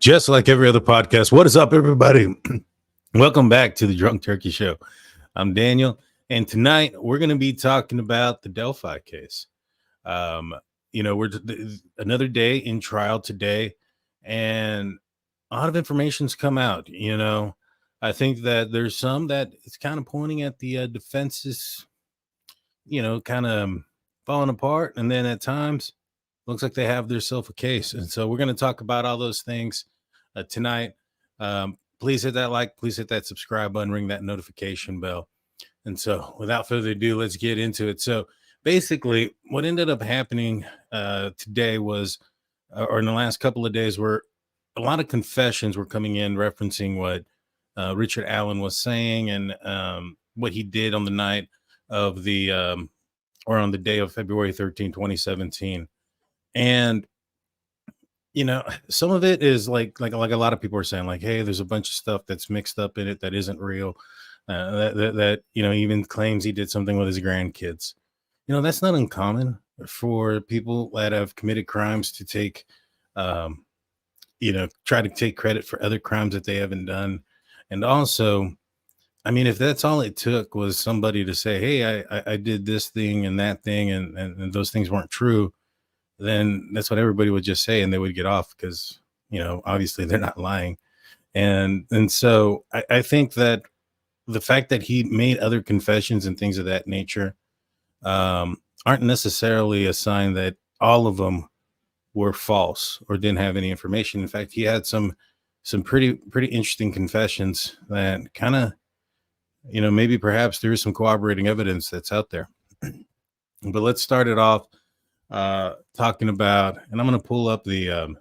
Just like every other podcast. What is up, everybody? Welcome back to the Drunk Turkey Show. I'm Daniel, and tonight we're going to be talking about the Delphi case. We're another day in trial today, and a lot of information's come out. I think that there's some that it's kind of pointing at the defense's, kind of falling apart, and then at times looks like they have themselves a case. And so we're going to talk about all those things tonight. Please hit that like, please hit that subscribe button, ring that notification bell. And so without further ado, let's get into it. So basically what ended up happening today was, or in the last couple of days, were a lot of confessions were coming in referencing what Richard Allen was saying and what he did on the night of the, or on the day of February 13, 2017. And some of it is like a lot of people are saying, like, hey, there's a bunch of stuff that's mixed up in it that isn't real. That even claims he did something with his grandkids. That's not uncommon for people that have committed crimes to take, try to take credit for other crimes that they haven't done. And also, I mean, if that's all it took was somebody to say, hey, I did this thing and that thing, and those things weren't true, then that's what everybody would just say and they would get off because, obviously they're not lying. And so I think that the fact that he made other confessions and things of that nature aren't necessarily a sign that all of them were false or didn't have any information. In fact, he had some pretty interesting confessions that kind of, maybe perhaps there is some corroborating evidence that's out there. But let's start it off talking about, and I'm going to pull up the I'm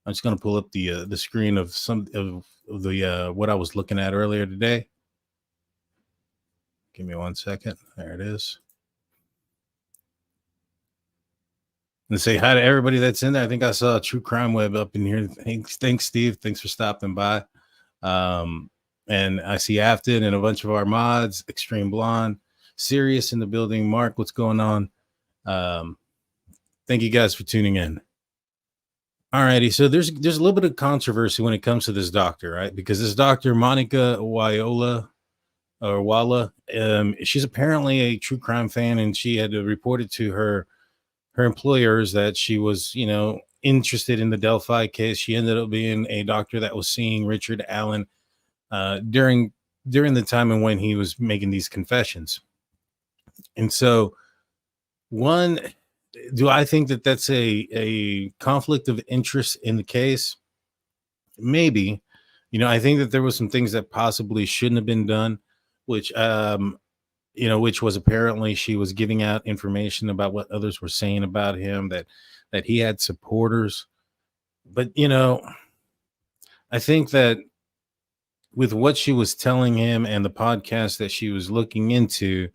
just going to pull up the screen of some of the what I was looking at earlier today. Give me 1 second. There it is. And say hi to everybody that's in there. I think I saw a True Crime Web up in here. Thanks, Steve. Thanks for stopping by. And I see Afton and a bunch of our mods, Extreme Blonde, Sirius in the building. Mark, what's going on? Thank you guys for tuning in. Alrighty, so there's a little bit of controversy when it comes to this doctor, right? Because this doctor, Monica Walla, she's apparently a true crime fan, and she had reported to her employers that she was, interested in the Delphi case. She ended up being a doctor that was seeing Richard Allen during the time and when he was making these confessions. And so, one, do I think that that's a conflict of interest in the case? Maybe. I think that there was some things that possibly shouldn't have been done, which which was apparently she was giving out information about what others were saying about him, that he had supporters. But I think that with what she was telling him and the podcast that she was looking into,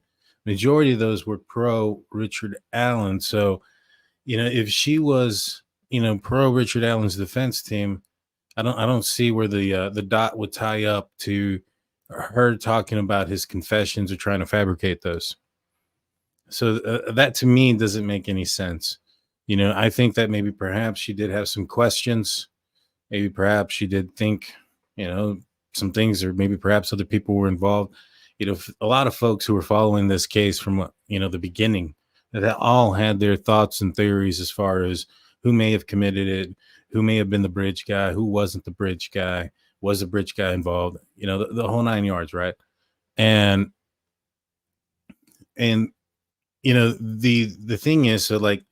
majority of those were pro Richard Allen. So, if she was, pro Richard Allen's defense team, I don't see where the dot would tie up to her talking about his confessions or trying to fabricate those. So that to me doesn't make any sense. I think that maybe perhaps she did have some questions. Maybe perhaps she did think, some things, or maybe perhaps other people were involved. A lot of folks who were following this case from, the beginning, that all had their thoughts and theories as far as who may have committed it, who may have been the bridge guy, who wasn't the bridge guy, was the bridge guy involved, the whole 9 yards. Right. And the thing is, so like,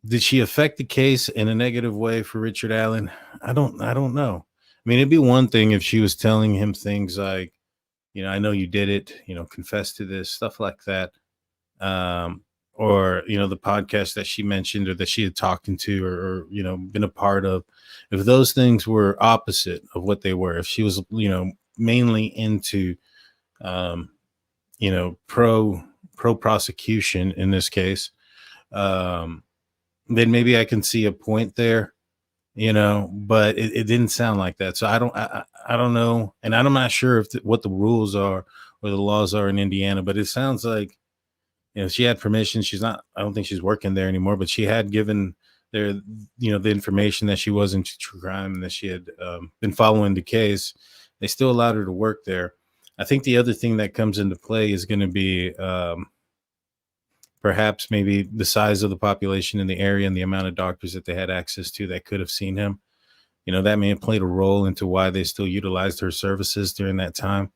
did she affect the case in a negative way for Richard Allen? I don't know. I mean, it'd be one thing if she was telling him things like, I know you did it, confess to this, stuff like that. Or, the podcast that she mentioned or that she had talked into or been a part of, if those things were opposite of what they were, if she was, mainly into, pro prosecution in this case, then maybe I can see a point there, but it didn't sound like that. So I don't know. And I'm not sure what the rules are or the laws are in Indiana, but it sounds like, she had permission. I don't think she's working there anymore, but she had given there, the information that she was into true crime and that she had been following the case, they still allowed her to work there. I think the other thing that comes into play is going to be perhaps maybe the size of the population in the area and the amount of doctors that they had access to that could have seen him. That may have played a role into why they still utilized her services during that time.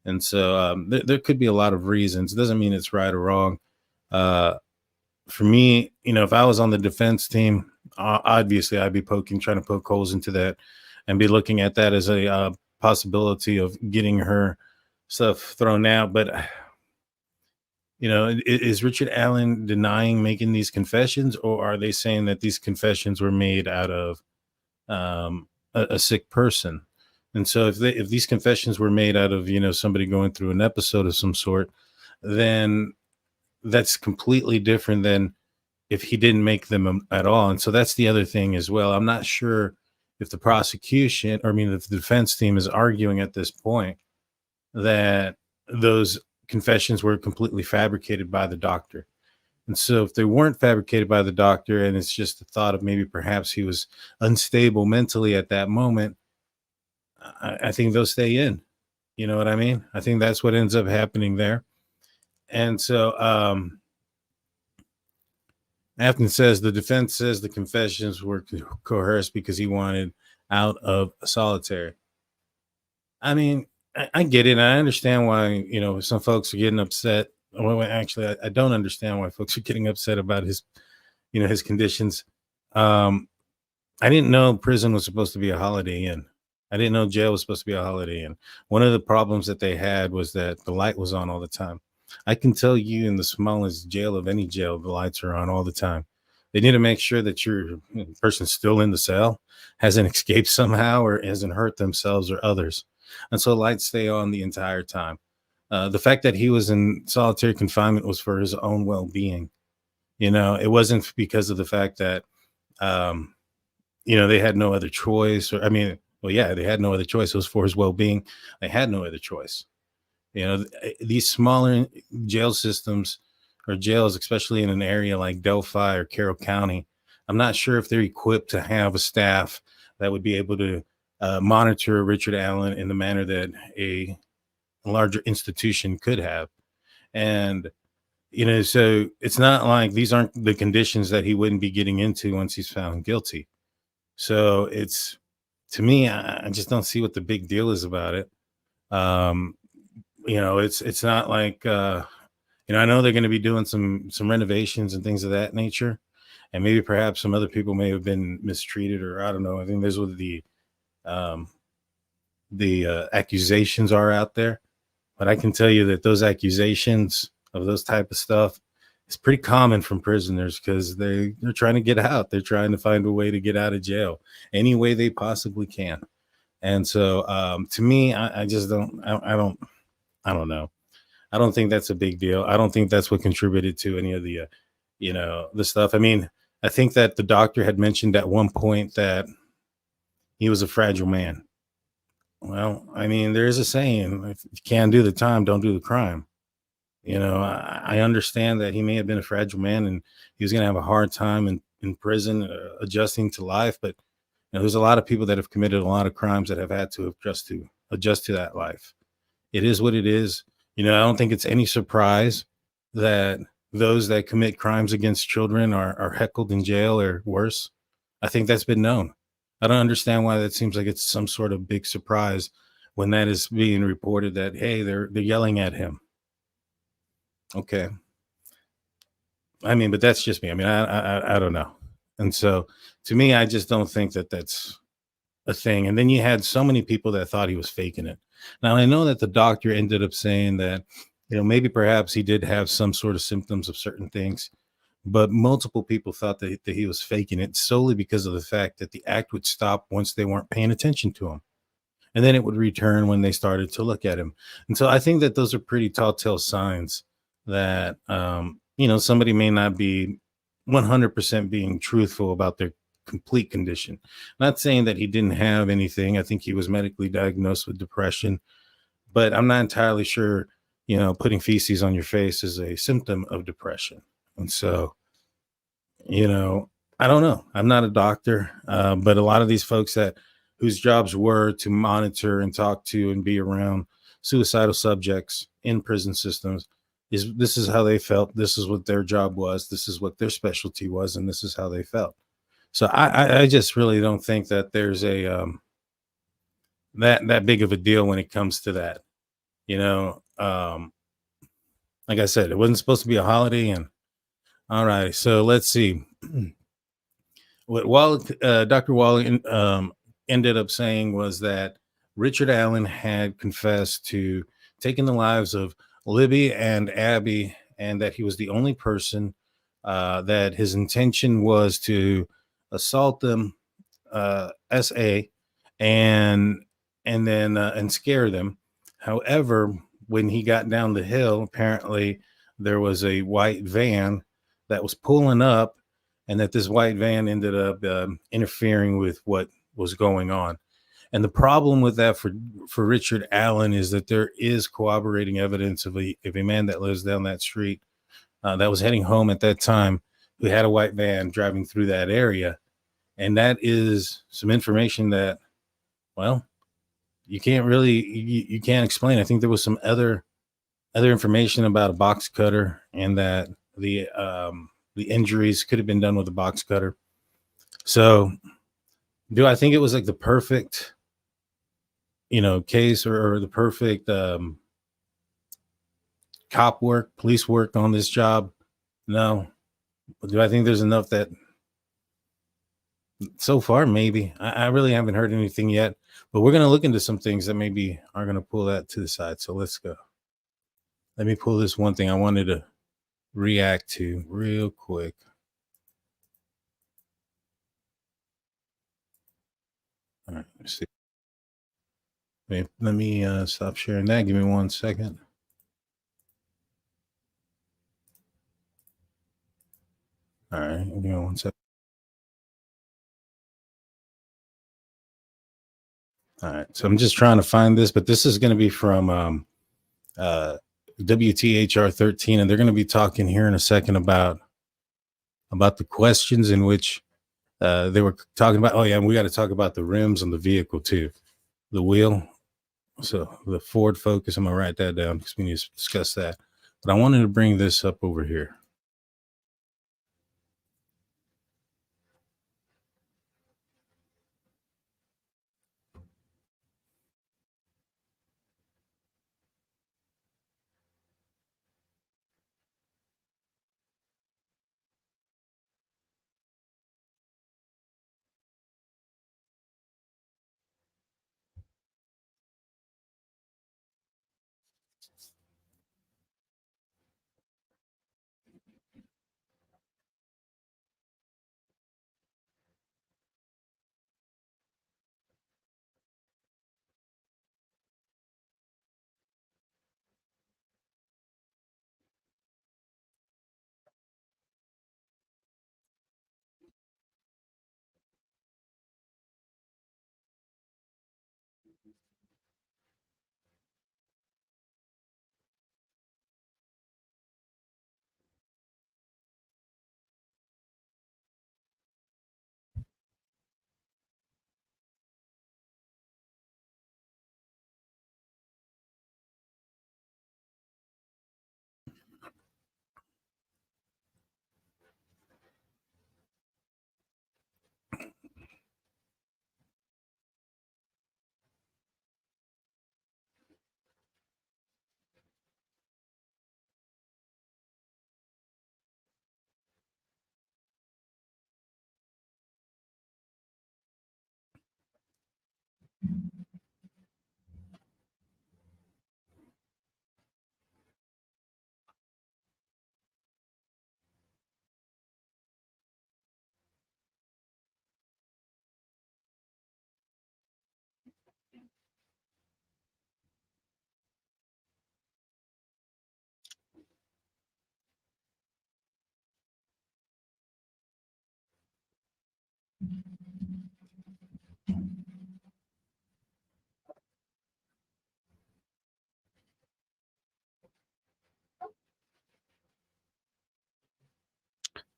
And so there could be a lot of reasons. It doesn't mean it's right or wrong. Uh, for me, if I was on the defense team, obviously I'd be trying to poke holes into that and be looking at that as a possibility of getting her stuff thrown out. But, is Richard Allen denying making these confessions, or are they saying that these confessions were made out of a sick person? And so if these confessions were made out of, somebody going through an episode of some sort, then that's completely different than if he didn't make them at all. And so that's the other thing as well. I'm not sure if the prosecution, or if the defense team is arguing at this point that those confessions were completely fabricated by the doctor. And so if they weren't fabricated by the doctor, and it's just the thought of maybe perhaps he was unstable mentally at that moment, I think they'll stay in. You know what I mean? I think that's what ends up happening there. And so Afton says the defense says the confessions were coerced because he wanted out of solitary. I mean, I get it. I understand why, some folks are getting upset. Well, actually, I don't understand why folks are getting upset about his, his conditions. I didn't know prison was supposed to be a Holiday Inn. I didn't know jail was supposed to be a Holiday Inn. One of the problems that they had was that the light was on all the time. I can tell you in the smallest jail of any jail, the lights are on all the time. They need to make sure that your person's still in the cell, hasn't escaped somehow, or hasn't hurt themselves or others. And so lights stay on the entire time. The fact that he was in solitary confinement was for his own well-being. It wasn't because of the fact that, they had no other choice. Or, well, yeah, they had no other choice. It was for his well-being. They had no other choice. These smaller jail systems or jails, especially in an area like Delphi or Carroll County, I'm not sure if they're equipped to have a staff that would be able to monitor Richard Allen in the manner that a larger institution could have. And, so it's not like these aren't the conditions that he wouldn't be getting into once he's found guilty. So to me, I just don't see what the big deal is about it. It's not like, I know they're going to be doing some renovations and things of that nature. And maybe perhaps some other people may have been mistreated, or I don't know. I think there's what the accusations are out there. But I can tell you that those accusations of those type of stuff is pretty common from prisoners, because they're trying to get out. They're trying to find a way to get out of jail any way they possibly can. And so to me, I just don't, I don't know. I don't think that's a big deal. I don't think that's what contributed to any of the, the stuff. I think that the doctor had mentioned at one point that he was a fragile man. Well, there is a saying, if you can't do the time, don't do the crime. I understand that he may have been a fragile man and he was going to have a hard time in prison adjusting to life. But there's a lot of people that have committed a lot of crimes that have had to adjust to that life. It is what it is. I don't think it's any surprise that those that commit crimes against children are heckled in jail or worse. I think that's been known. I don't understand why that seems like it's some sort of big surprise when that is being reported that, hey, they're yelling at him. Okay. But that's just me. I don't know. And so to me, I just don't think that that's a thing. And then you had so many people that thought he was faking it. Now, I know that the doctor ended up saying that, maybe perhaps he did have some sort of symptoms of certain things, but multiple people thought that he was faking it solely because of the fact that the act would stop once they weren't paying attention to him. And then it would return when they started to look at him. And so I think that those are pretty telltale signs that, somebody may not be 100% being truthful about their complete condition. Not saying that he didn't have anything. I think he was medically diagnosed with depression, but I'm not entirely sure, putting feces on your face is a symptom of depression. And so, I don't know. I'm not a doctor, but a lot of these folks that whose jobs were to monitor and talk to and be around suicidal subjects in prison systems is this is how they felt. This is what their job was. This is what their specialty was, and this is how they felt. So I just really don't think that there's a that big of a deal when it comes to that. You know, like I said, it wasn't supposed to be a holiday, and all right. So let's see. What Dr. Wall ended up saying was that Richard Allen had confessed to taking the lives of Libby and Abby, and that he was the only person that his intention was to assault them, SA, and and scare them. However, when he got down the hill, apparently there was a white van that was pulling up, and that this white van ended up interfering with what was going on. And the problem with that for Richard Allen is that there is corroborating evidence of a man that lives down that street that was heading home at that time, who had a white van driving through that area. And that is some information that, well, you can't really you can't explain. I think there was some other information about a box cutter, and that the injuries could have been done with a box cutter. So, do I think it was like the perfect, case, or the perfect cop work, police work on this job? No. But do I think there's enough that so far? Maybe. I really haven't heard anything yet, but we're going to look into some things that maybe are going to pull that to the side. So let's go. Let me pull this one thing I wanted to react to real quick. All right, let's see. Let me stop sharing that. Give me 1 second. All right, give me 1 second. All right, so I'm just trying to find this, but this is going to be from uh, WTHR 13, and they're going to be talking here in a second about the questions in which they were talking about. Oh yeah, and we got to talk about the rims on the vehicle too, the wheel. So the Ford Focus. I'm gonna write that down because we need to discuss that. But I wanted to bring this up over here.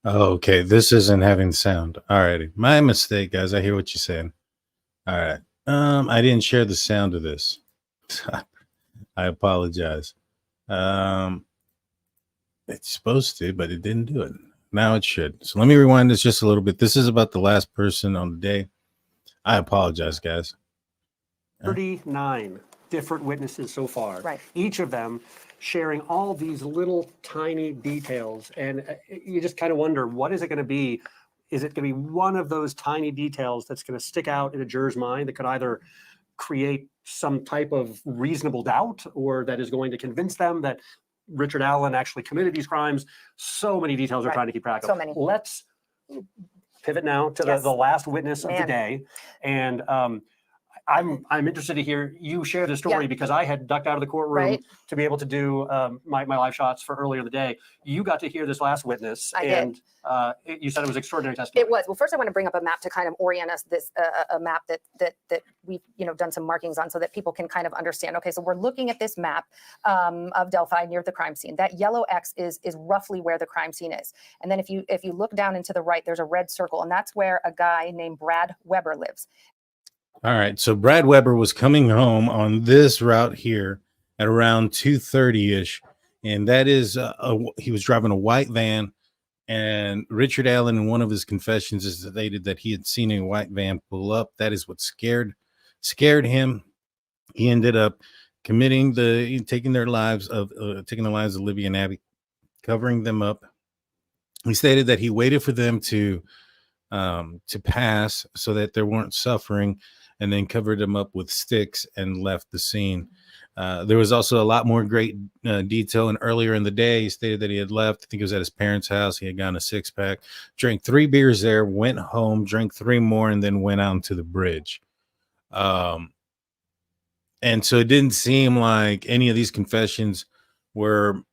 Oh, okay. This isn't having sound. Alrighty. My mistake, guys. I hear what you're saying. All right. I didn't share the sound of this. I apologize. Um, it's supposed to, but it didn't do it. Now it should. So let me rewind this just a little bit. This is about the last person on the day. I apologize, guys. 39 different witnesses so far. Right. Each of them sharing all these little tiny details. And you just kind of wonder, what is it going to be? Is it going to be one of those tiny details that's going to stick out in a juror's mind that could either create some type of reasonable doubt, or that is going to convince them that Richard Allen actually committed these crimes? So many details we're trying to keep track of. So many. Let's pivot now to Yes. the last witness of the Man. day. And I'm interested to hear you share the story, Yeah. because I had ducked out of the courtroom Right. to be able to do my live shots for earlier in the day. You got to hear this last witness, I and you said it was extraordinary testimony. It was. Well, first I want to bring up a map to kind of orient us, this a map that we've done some markings on, so that people can kind of understand. Okay, so we're looking at this map of Delphi near the crime scene. That yellow X is roughly where the crime scene is. And then if you look down and to the right, there's a red circle, and that's where a guy named Brad Weber lives. All right. So Brad Weber was coming home on this route here at around 2:30-ish. And that is, he was driving a white van. And Richard Allen, in one of his confessions, is stated that he had seen a white van pull up. That is what scared him. He ended up taking the lives of Libby and Abby, covering them up. He stated that he waited for them to pass so that they weren't suffering, and then covered them up with sticks and left the scene. There was also a lot more great detail. And earlier in the day, he stated that he had left. I think it was at his parents' house. He had gotten a 6-pack, drank 3 beers there, went home, drank 3 more, and then went out to the bridge. And so it didn't seem like any of these confessions were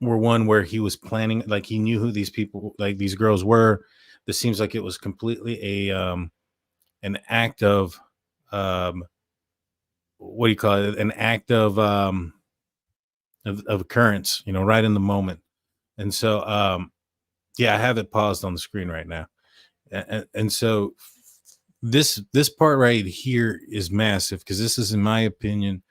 one where he was planning, like he knew who these people, like these girls were. This seems like it was completely an act of what do you call it? An act of occurrence, right in the moment. And so, yeah, I have it paused on the screen right now. And so this part right here is massive, because this is, in my opinion,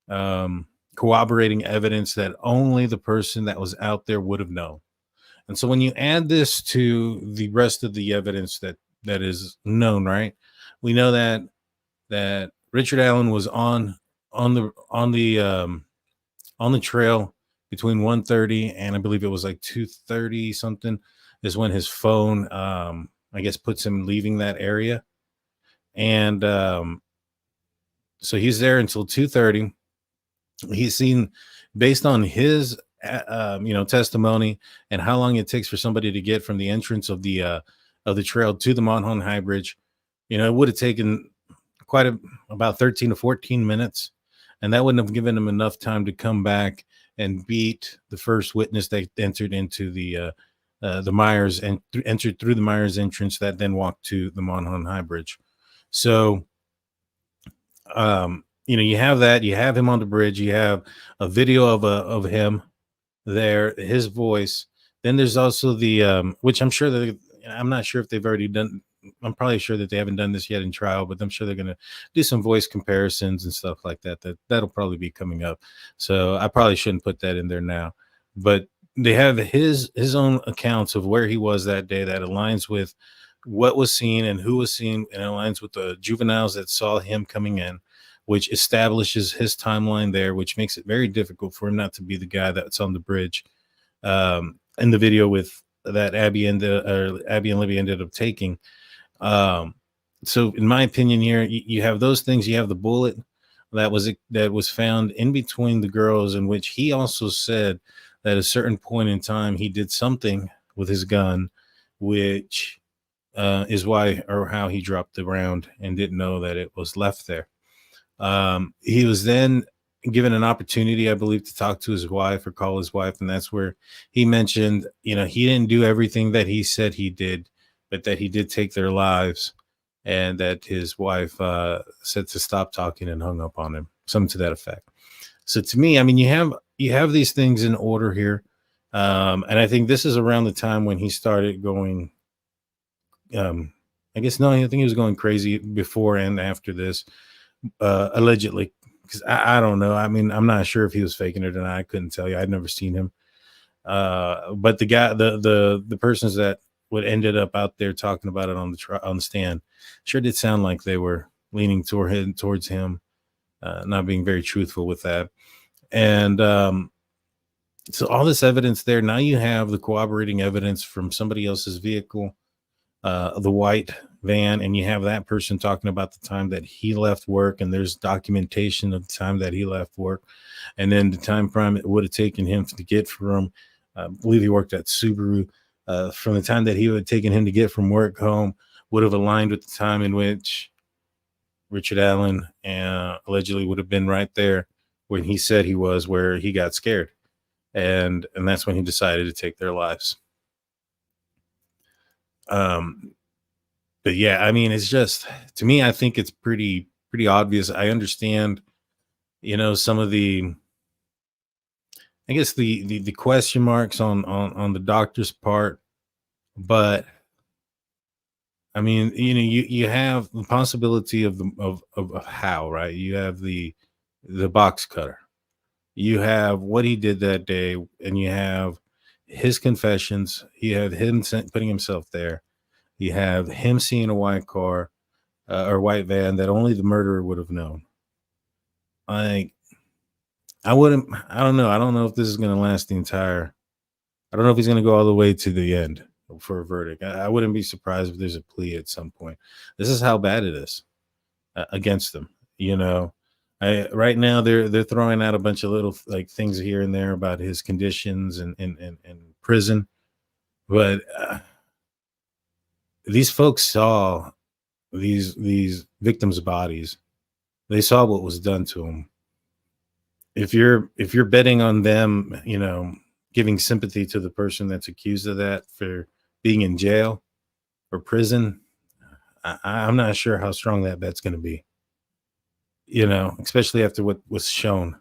corroborating evidence that only the person that was out there would have known. And so when you add this to the rest of the evidence that is known, right? We know that Richard Allen was on the trail between 1:30 and I believe it was like 2:30 something is when his phone I guess puts him leaving that area. And so he's there until 2:30. He's seen, based on his testimony and how long it takes for somebody to get from the entrance of the trail to the Monhon High Bridge. It would have taken about 13 to 14 minutes, and that wouldn't have given him enough time to come back and beat the first witness that entered into the Myers and entered through the Myers entrance, that then walked to the Monhon High Bridge. So you have that, you have him on the bridge, you have a video of him there, his voice. Then there's also the which I'm not sure if they've already done. I'm probably sure that they haven't done this yet in trial, but I'm sure they're going to do some voice comparisons and stuff like that. That'll probably be coming up. So I probably shouldn't put that in there now, but they have his own accounts of where he was that day that aligns with what was seen and who was seen, and aligns with the juveniles that saw him coming in, which establishes his timeline there, which makes it very difficult for him not to be the guy that's on the bridge in the video with that Abby and Libby ended up taking. So in my opinion here, you have those things. You have the bullet that was found in between the girls, in which he also said that at a certain point in time he did something with his gun, which is why or how he dropped the round and didn't know that it was left there. He was then given an opportunity, I believe, to talk to his wife or call his wife, and that's where he mentioned, he didn't do everything that he said he did, but that he did take their lives, and that his wife said to stop talking and hung up on him, something to that effect. So to me, I mean, you have these things in order here, And I think this is around the time when he started going. I guess no, I think he was going crazy before and after this, allegedly. Because I don't know. I mean, I'm not sure if he was faking it or not. I couldn't tell you. I'd never seen him. But the guy, the persons that would ended up out there talking about it on on the stand, sure did sound like they were leaning towards him, not being very truthful with that. And so all this evidence there, now you have the corroborating evidence from somebody else's vehicle, the white van, and you have that person talking about the time that he left work, and there's documentation of the time that he left work, and then the time frame it would have taken him to get from, I believe he worked at Subaru, from the time that he would have taken him to get from work home would have aligned with the time in which Richard Allen allegedly would have been right there when he said he was, where he got scared, and that's when he decided to take their lives. But yeah, I mean, it's just, to me, I think it's pretty obvious. I understand, some of the, I guess the question marks on the doctor's part, but I mean, you have the possibility of how, right? You have the box cutter, you have what he did that day, and you have his confessions. You have him putting himself there. You have him seeing a white car, or white van that only the murderer would have known. I don't know. I don't know if this is going to last the entire. I don't know if he's going to go all the way to the end for a verdict. I wouldn't be surprised if there's a plea at some point. This is how bad it is against them. Right now they're throwing out a bunch of little like things here and there about his conditions and prison, but these folks saw these victims' bodies. They saw what was done to them. If you're betting on them, giving sympathy to the person that's accused of that for being in jail or prison, I'm not sure how strong that bet's going to be. Especially after what was shown.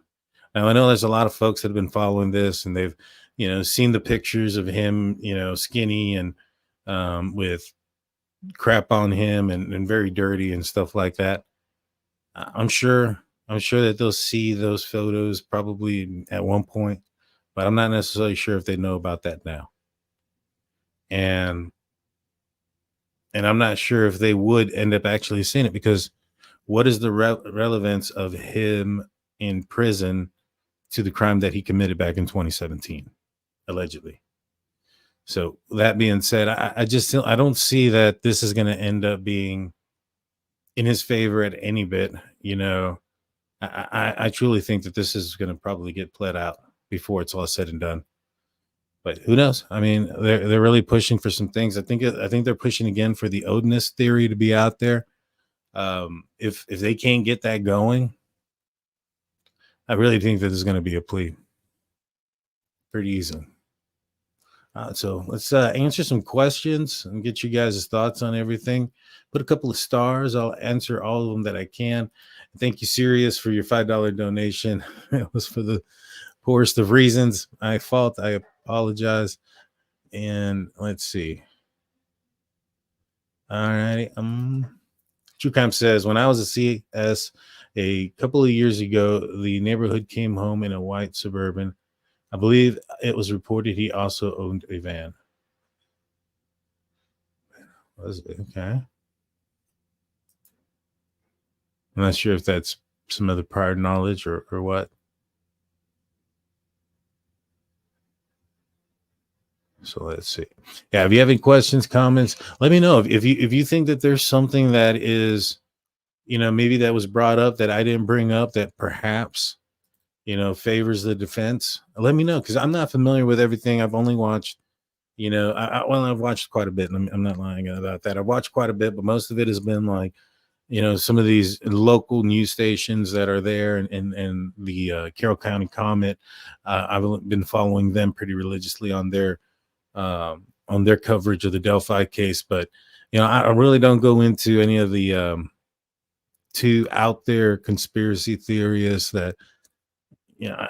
Now, I know there's a lot of folks that have been following this, and they've, seen the pictures of him, skinny and with crap on him and very dirty and stuff like that. I'm sure that they'll see those photos probably at one point, but I'm not necessarily sure if they know about that now. And I'm not sure if they would end up actually seeing it, because what is the relevance of him in prison to the crime that he committed back in 2017, allegedly? So that being said, I don't see that this is going to end up being in his favor at any bit. I truly think that this is going to probably get pled out before it's all said and done. But who knows? I mean, they're really pushing for some things. I think they're pushing again for the Odinist theory to be out there. If they can't get that going, I really think that there's going to be a plea pretty easily. So let's answer some questions and get you guys' thoughts on everything. Put a couple of stars. I'll answer all of them that I can. Thank you, Sirius, for your $5 donation. It was for the poorest of reasons. My fault. I apologize. And let's see. All right. True Crime says, when I was a CS a couple of years ago, the neighborhood came home in a white Suburban. I believe it was reported he also owned a van. Okay. I'm not sure if that's some other prior knowledge or what. So let's see. Yeah, if you have any questions, comments, let me know. If you think that there's something that is, maybe that was brought up that I didn't bring up that perhaps, favors the defense, let me know, because I'm not familiar with everything. I've only watched, I've watched quite a bit, and I'm not lying about that. I've watched quite a bit, but most of it has been like, some of these local news stations that are there, and the Carroll County Comet. I've been following them pretty religiously on their coverage of the Delphi case, but I really don't go into any of the too out there conspiracy theorists that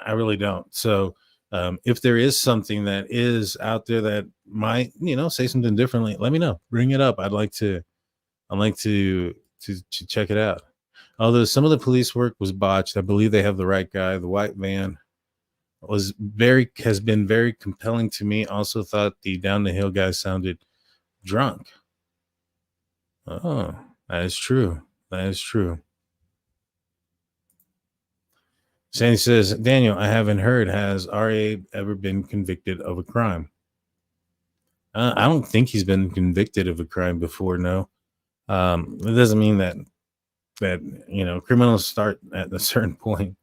I really don't. So If there is something that is out there that might, say something differently, let me know. Bring it up. I'd like to check it out. Although some of the police work was botched, I believe they have the right guy. The white van has been very compelling to me. Also thought the down the hill guy sounded drunk. Oh, that is true. That is true. Sandy says, Daniel, I haven't heard. Has R.A. ever been convicted of a crime? I don't think he's been convicted of a crime before. No. It doesn't mean that criminals start at a certain point.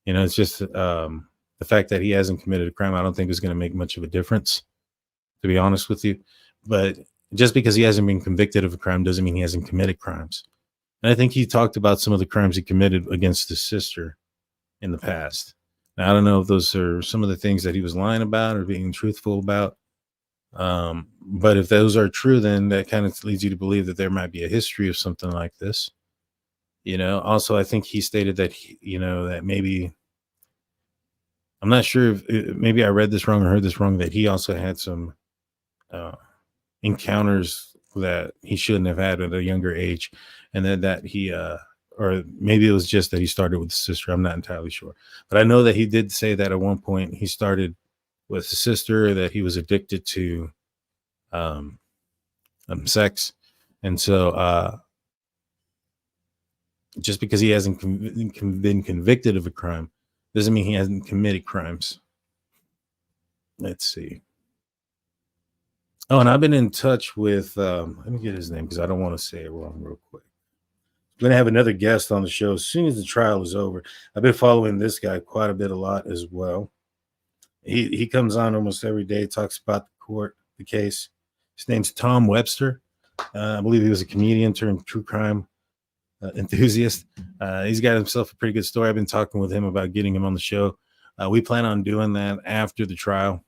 It's just the fact that he hasn't committed a crime, I don't think is going to make much of a difference, to be honest with you. But just because he hasn't been convicted of a crime doesn't mean he hasn't committed crimes. And I think he talked about some of the crimes he committed against his sister in the past. Now, I don't know if those are some of the things that he was lying about or being truthful about. But if those are true, then that kind of leads you to believe that there might be a history of something like this. Also, I think he stated that, that maybe, I'm not sure if maybe I read this wrong or heard this wrong, that he also had some encounters that he shouldn't have had at a younger age. And then that he, or maybe it was just that he started with his sister. I'm not entirely sure. But I know that he did say that at one point he started with his sister, that he was addicted to sex. And so just because he hasn't been convicted of a crime doesn't mean he hasn't committed crimes. Let's see. Oh, and I've been in touch with, let me get his name because I don't want to say it wrong real quick. I'm going to have another guest on the show as soon as the trial is over. I've been following this guy quite a lot as well. He comes on almost every day, talks about the case. His name's Tom Webster. I believe he was a comedian turned true crime enthusiast. He's got himself a pretty good story. I've been talking with him about getting him on the show. We plan on doing that after the trial.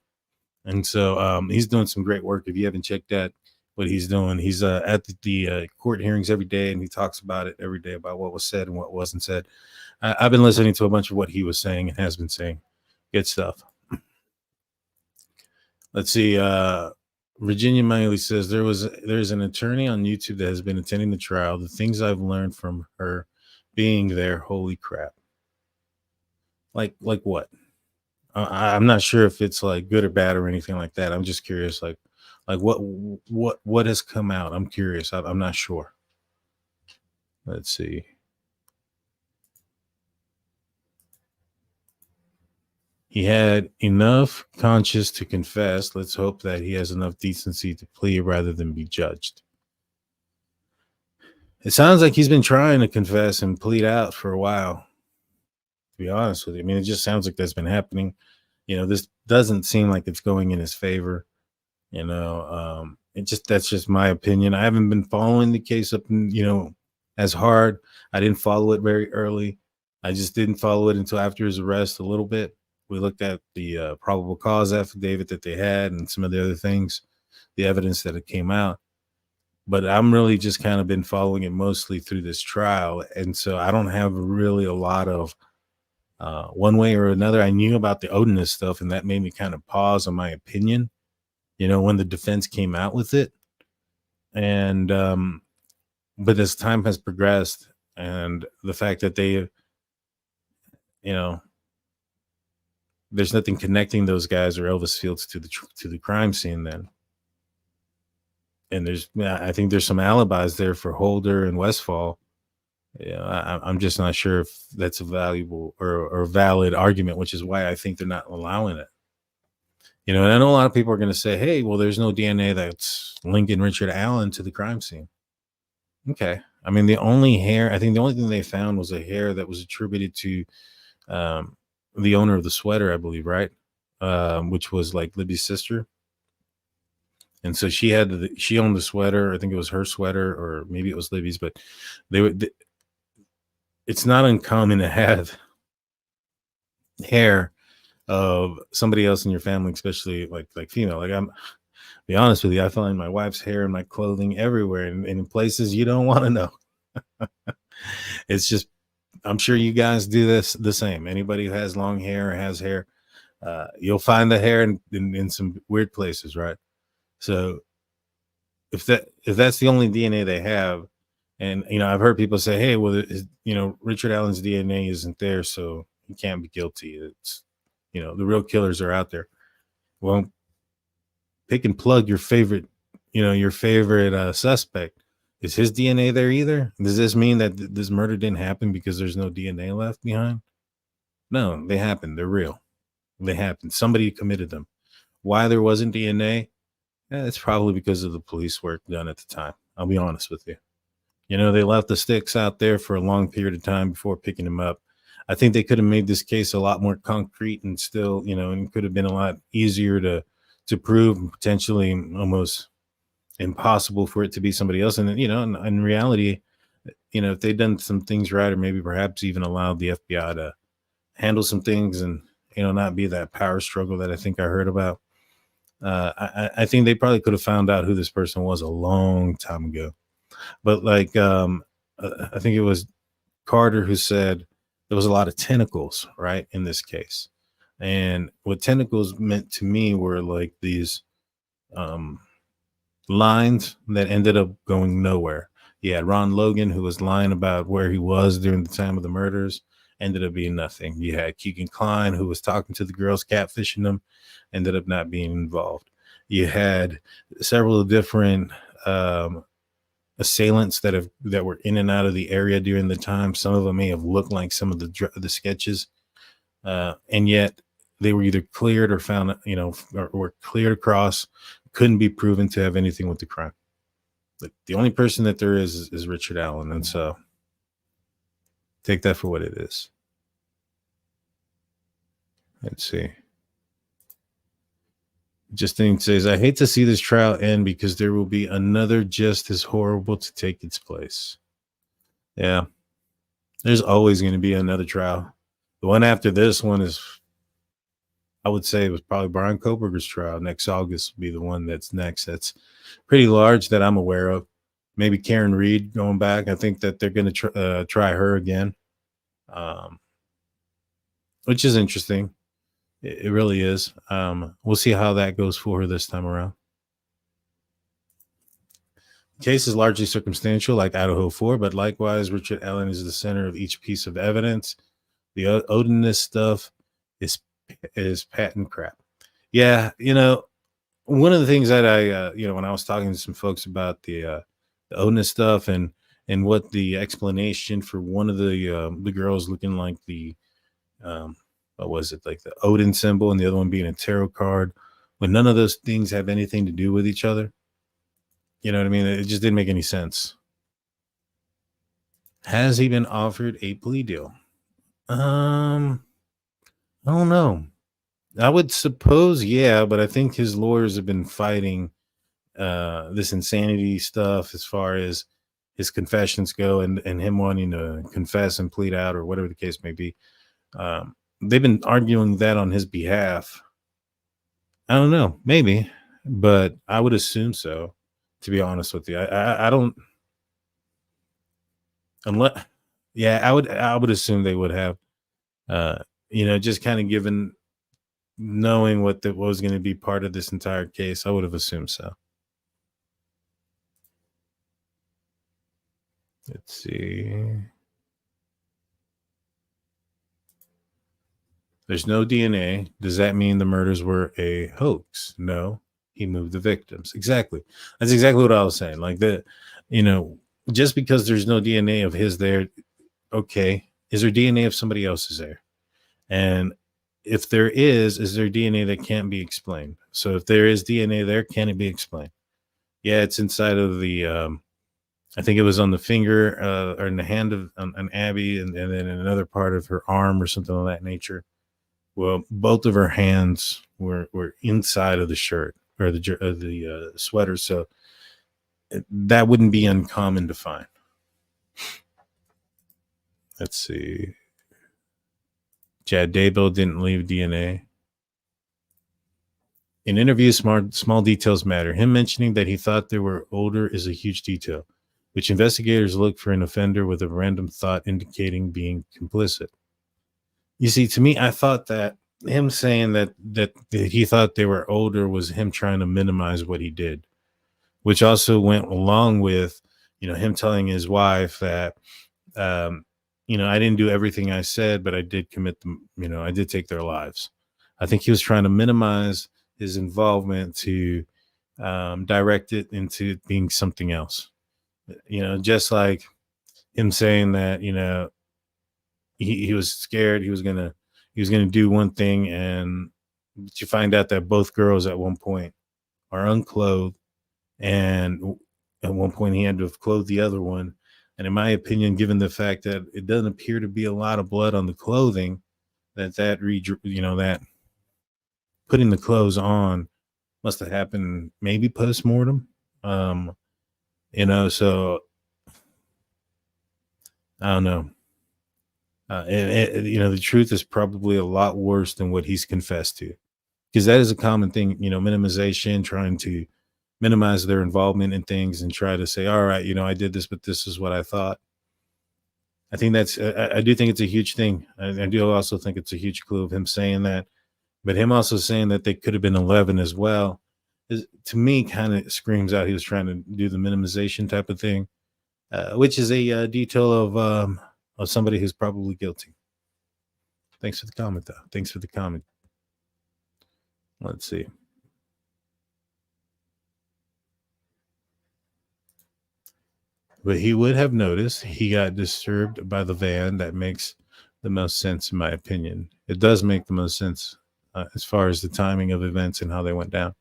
And so he's doing some great work. If you haven't checked out what he's doing, he's at the court hearings every day, and he talks about it every day, about what was said and what wasn't said. I've been listening to a bunch of what he was saying and has been saying. Good stuff. Let's see. Virginia Miley says there's an attorney on YouTube that has been attending the trial. The things I've learned from her being there, holy crap. Like what? I'm not sure if it's like good or bad or anything like that. I'm just curious, like what has come out? I'm curious. I'm not sure. Let's see. He had enough conscience to confess. Let's hope that he has enough decency to plead rather than be judged. It sounds like he's been trying to confess and plead out for a while, to be honest with you. I mean, it just sounds like that's been happening. This doesn't seem like it's going in his favor. That's just my opinion. I haven't been following the case up, as hard. I didn't follow it very early. I just didn't follow it until after his arrest a little bit. We looked at the probable cause affidavit that they had and some of the other things, the evidence that it came out. But I'm really just kind of been following it mostly through this trial. And so I don't have really a lot of one way or another. I knew about the Odinist stuff, and that made me kind of pause on my opinion, when the defense came out with it. And but as time has progressed, and the fact that they, there's nothing connecting those guys or Elvis Fields to the crime scene then. And I think there's some alibis there for Holder and Westfall. I'm just not sure if that's a valuable or valid argument, which is why I think they're not allowing it. And I know a lot of people are going to say, hey, well, there's no DNA that's linking Richard Allen to the crime scene. Okay. I mean, the only thing they found was a hair that was attributed to the owner of the sweater, I believe, right? Which was like Libby's sister. And so she owned the sweater. I think it was her sweater, or maybe it was Libby's, but it's not uncommon to have hair of somebody else in your family, especially like female. Like, be honest with you, I find my wife's hair in my clothing everywhere, and in places you don't want to know. It's just, I'm sure you guys do this the same. Anybody who has long hair or has hair, You'll find the hair in some weird places, right? So if that's the only DNA they have, and I've heard people say, hey, well, Richard Allen's DNA isn't there, so he can't be guilty. It's the real killers are out there. Well, pick and plug your favorite suspect. Is his DNA there either? Does this mean that this murder didn't happen because there's no DNA left behind? No, they happened. They're real. They happened. Somebody committed them. Why there wasn't DNA? It's probably because of the police work done at the time. I'll be honest with you. They left the sticks out there for a long period of time before picking them up. I think they could have made this case a lot more concrete and still, and could have been a lot easier to prove, and potentially almost impossible for it to be somebody else. And in reality, if they'd done some things right, or maybe perhaps even allowed the FBI to handle some things and not be that power struggle that I think I heard about, I think they probably could have found out who this person was a long time ago. But I think it was Carter who said there was a lot of tentacles, right, in this case. And what tentacles meant to me were like these lines that ended up going nowhere. You had Ron Logan, who was lying about where he was during the time of the murders, ended up being nothing. You had Keegan Klein, who was talking to the girls, catfishing them, ended up not being involved. You had several different assailants that were in and out of the area during the time. Some of them may have looked like some of the sketches, and yet they were either cleared or found, or were cleared across, couldn't be proven to have anything with the crime. But the only person that there is Richard Allen, and so take that for what it is. Let's see. Justine says, I hate to see this trial end because there will be another just as horrible to take its place. Yeah. There's always going to be another trial. The one after this one is, I would say it was probably Brian Koberger's trial. Next August will be the one that's next. That's pretty large that I'm aware of. Maybe Karen Reed going back. I think that they're going to try her again, which is interesting. It really is. We'll see how that goes for her this time around. The case is largely circumstantial, like Idaho 4, but likewise, Richard Allen is the center of each piece of evidence. The Odinist stuff is patent crap. Yeah, one of the things that I, when I was talking to some folks about the Odinist stuff and what the explanation for one of the girls looking like the what was it, like the Odin symbol, and the other one being a tarot card, when none of those things have anything to do with each other. You know what I mean? It just didn't make any sense. Has he been offered a plea deal? I don't know. I would suppose, yeah, but I think his lawyers have been fighting this insanity stuff as far as his confessions go, and him wanting to confess and plead out, or whatever the case may be. They've been arguing that on his behalf. I don't know, maybe, but I would assume so, to be honest with you. I don't, unless, yeah, I would assume they would have, just kind of given, knowing what was going to be part of this entire case, I would have assumed so. Let's see. There's no DNA. Does that mean the murders were a hoax? No, he moved the victims. Exactly. That's exactly what I was saying. Like just because there's no DNA of his there, okay, is there DNA of somebody else's there? And if there is there DNA that can't be explained? So if there is DNA there, can it be explained? Yeah, it's inside of the, I think it was on the finger or in the hand of an Abby, and then in another part of her arm or something of that nature. Well, both of her hands were inside of the shirt or the sweater, so that wouldn't be uncommon to find. Let's see. Chad Daybell didn't leave DNA. In interviews, small details matter. Him mentioning that he thought they were older is a huge detail, which investigators look for an offender with a random thought indicating being complicit. You see, to me, I thought that him saying that he thought they were older was him trying to minimize what he did, which also went along with, him telling his wife that, um, I didn't do everything I said, but I did commit them, I did take their lives. I think he was trying to minimize his involvement to direct it into being something else. Just like him saying that, he was scared he was gonna do one thing, and you find out that both girls at one point are unclothed, and at one point he had to have clothed the other one. And in my opinion, given the fact that it doesn't appear to be a lot of blood on the clothing, that putting the clothes on must have happened maybe post-mortem. So I don't know. The truth is probably a lot worse than what he's confessed to, because that is a common thing, minimization, trying to minimize their involvement in things and try to say, all right, I did this, but this is what I thought. I think I do think it's a huge thing. I do also think it's a huge clue of him saying that, but him also saying that they could have been 11 as well, to me kind of screams out he was trying to do the minimization type of thing, which is a detail of somebody who's probably guilty. Thanks for the comment, though. Thanks for the comment. Let's see. But he would have noticed he got disturbed by the van. That makes the most sense, in my opinion. It does make the most sense as far as the timing of events and how they went down.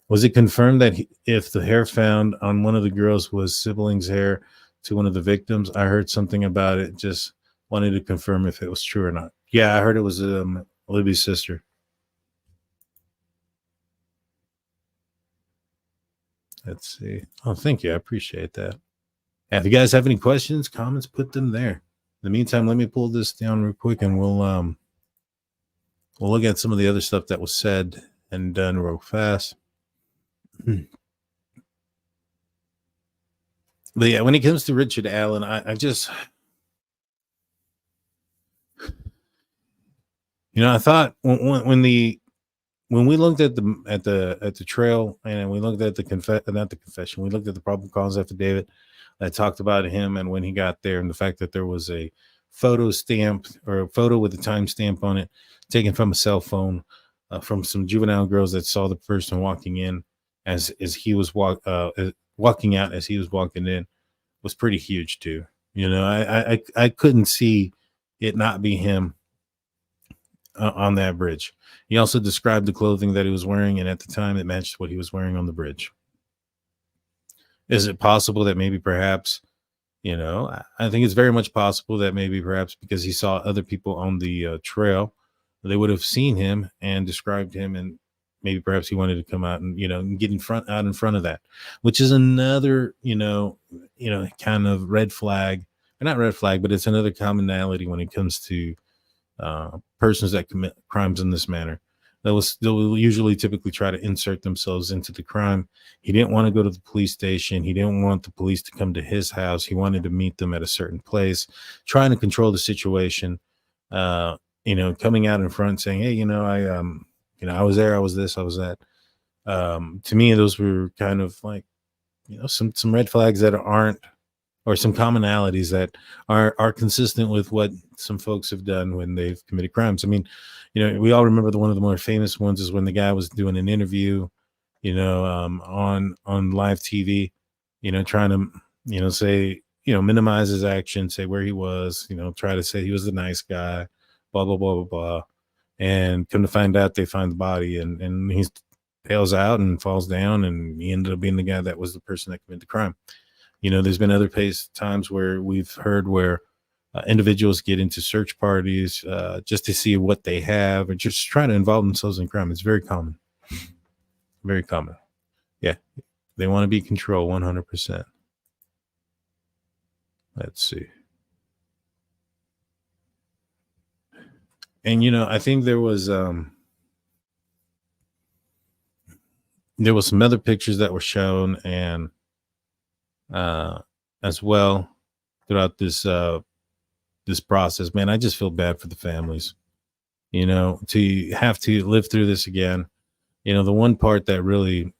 Was it confirmed that if the hair found on one of the girls was siblings' hair to one of the victims? I heard something about it. Just wanted to confirm if it was true or not. Yeah, I heard it was Libby's sister. Let's see. Oh, thank you. I appreciate that. If you guys have any questions, comments, put them there. In the meantime, let me pull this down real quick, and we'll look at some of the other stuff that was said and done real fast. But yeah, when it comes to Richard Allen, I just, I thought when we looked at the trail, and we looked at we looked at the probable cause affidavit that talked about him, and when he got there, and the fact that there was a photo stamped, or a photo with a timestamp on it, taken from a cell phone from some juvenile girls that saw the person walking in as he was walking out as he was walking in, was pretty huge too. I couldn't see it not be him on that bridge. He also described the clothing that he was wearing, and at the time it matched what he was wearing on the bridge. Is it possible that maybe perhaps, I think it's very much possible that maybe perhaps because he saw other people on the trail, they would have seen him and described him, and maybe perhaps he wanted to come out and, get out in front of that, which is another, kind of red flag, or not red flag, but it's another commonality when it comes to persons that commit crimes in this manner. They'll usually typically try to insert themselves into the crime. He didn't want to go to the police station. He didn't want the police to come to his house. He wanted to meet them at a certain place, trying to control the situation. Coming out in front saying, hey, I was there, I was this, I was that. To me, those were kind of like, some red flags that aren't, or some commonalities that are consistent with what some folks have done when they've committed crimes. I mean, we all remember one of the more famous ones is when the guy was doing an interview, on live TV, trying to, say, minimize his action, say where he was, try to say he was the nice guy, blah, blah, blah, blah, blah. And come to find out, they find the body, and he tails out and falls down, and he ended up being the guy that was the person that committed the crime. There's been other times where we've heard where individuals get into search parties just to see what they have, or just trying to involve themselves in crime. It's very common. Very common. Yeah. They want to be controlled 100%. Let's see. And, I think there was some other pictures that were shown, and as well throughout this process. Man, I just feel bad for the families. to have to live through this again. The one part that really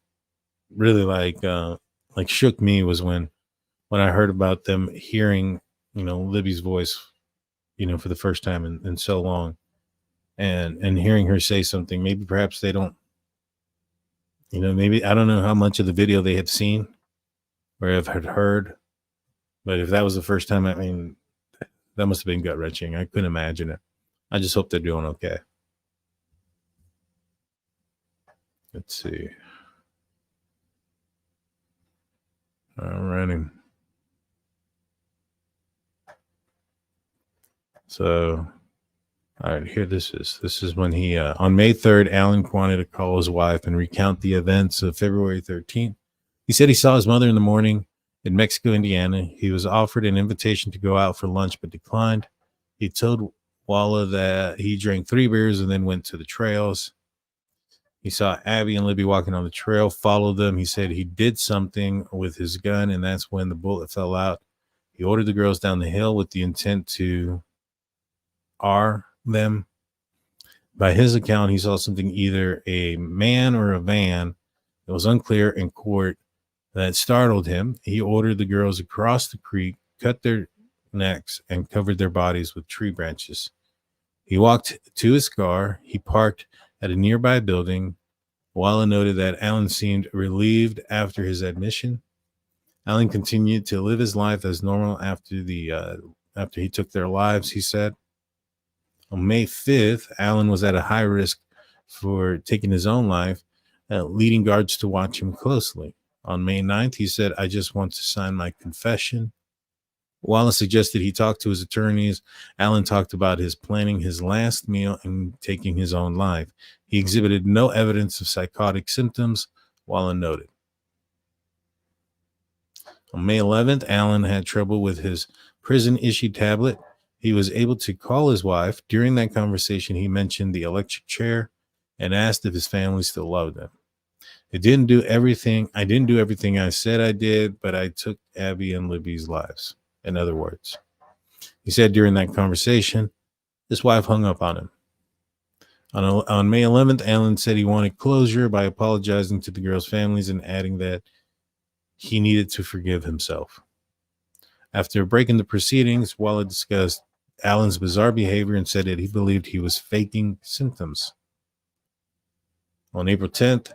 like shook me was when I heard about them hearing, Libby's voice, for the first time in so long, and hearing her say something. Maybe perhaps they don't, maybe I don't know how much of the video they had seen or have had heard, but if that was the first time, I mean, that must have been gut wrenching. I couldn't imagine it. I just hope they're doing okay. Let's see. All righty. So, all right, here this is. This is when he, on May 3rd, Allen wanted to call his wife and recount the events of February 13th. He said he saw his mother in the morning in Mexico, Indiana. He was offered an invitation to go out for lunch, but declined. He told Walla that he drank 3 beers and then went to the trails. He saw Abby and Libby walking on the trail, followed them. He said he did something with his gun, and that's when the bullet fell out. He ordered the girls down the hill with the intent to R them. By his account, he saw something, either a man or a van. It was unclear in court, that startled him. He ordered the girls across the creek, cut their necks, and covered their bodies with tree branches. He walked to his car. He parked at a nearby building. Walla noted that Allen seemed relieved after his admission. Allen continued to live his life as normal after he took their lives, he said. On May 5th, Allen was at a high risk for taking his own life, leading guards to watch him closely. On May 9th, he said, "I just want to sign my confession." Wallace suggested he talk to his attorneys. Allen talked about his planning his last meal and taking his own life. He exhibited no evidence of psychotic symptoms, Wallace noted. On May 11th, Allen had trouble with his prison-issued tablet. He was able to call his wife. During that conversation, he mentioned the electric chair and asked if his family still loved him. I didn't do everything I said I did, but I took Abby and Libby's lives. In other words, he said during that conversation, his wife hung up on him. On May 11th, Allen said he wanted closure by apologizing to the girls' families and adding that he needed to forgive himself. After breaking the proceedings, Wallace discussed Allen's bizarre behavior and said that he believed he was faking symptoms. On April 10th,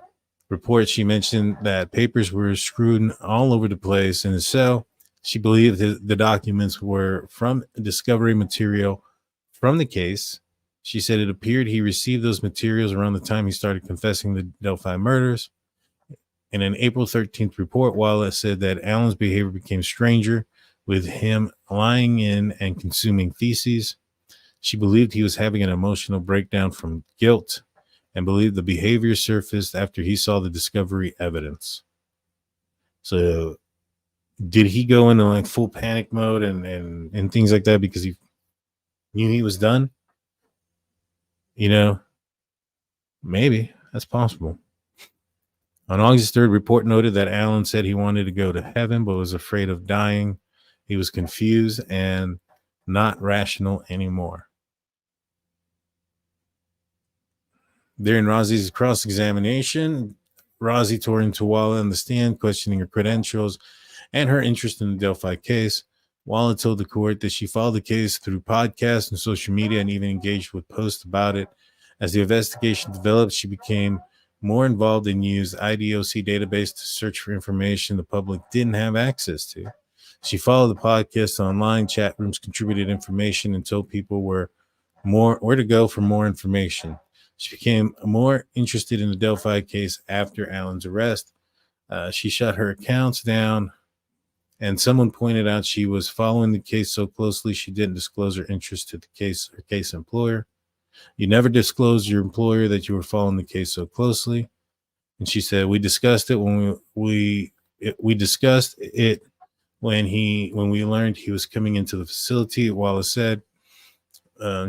report, she mentioned that papers were screwed all over the place in his cell. She believed the documents were from discovery material from the case. She said it appeared he received those materials around the time he started confessing the Delphi murders. In an April 13th report, Wallace said that Allen's behavior became stranger, with him lying in and consuming feces. She believed he was having an emotional breakdown from guilt and believed the behavior surfaced after he saw the discovery evidence. So did he go into like full panic mode and things like that because he knew he was done? Maybe that's possible. On August 3rd, report noted that Allen said he wanted to go to heaven, but was afraid of dying. He was confused and not rational anymore. During Rosie's cross-examination, Rosie tore into Walla in the stand, questioning her credentials and her interest in the Delphi case. Walla told the court that she followed the case through podcasts and social media and even engaged with posts about it. As the investigation developed, she became more involved and used IDOC database to search for information the public didn't have access to. She followed the podcast online, chat rooms, contributed information, and told people where to go for more information. She became more interested in the Delphi case after Allen's arrest. She shut her accounts down, and someone pointed out she was following the case so closely she didn't disclose her interest to her case employer. You never disclosed your employer that you were following the case so closely. And she said, we discussed it when we discussed it when we learned he was coming into the facility. Wallace said,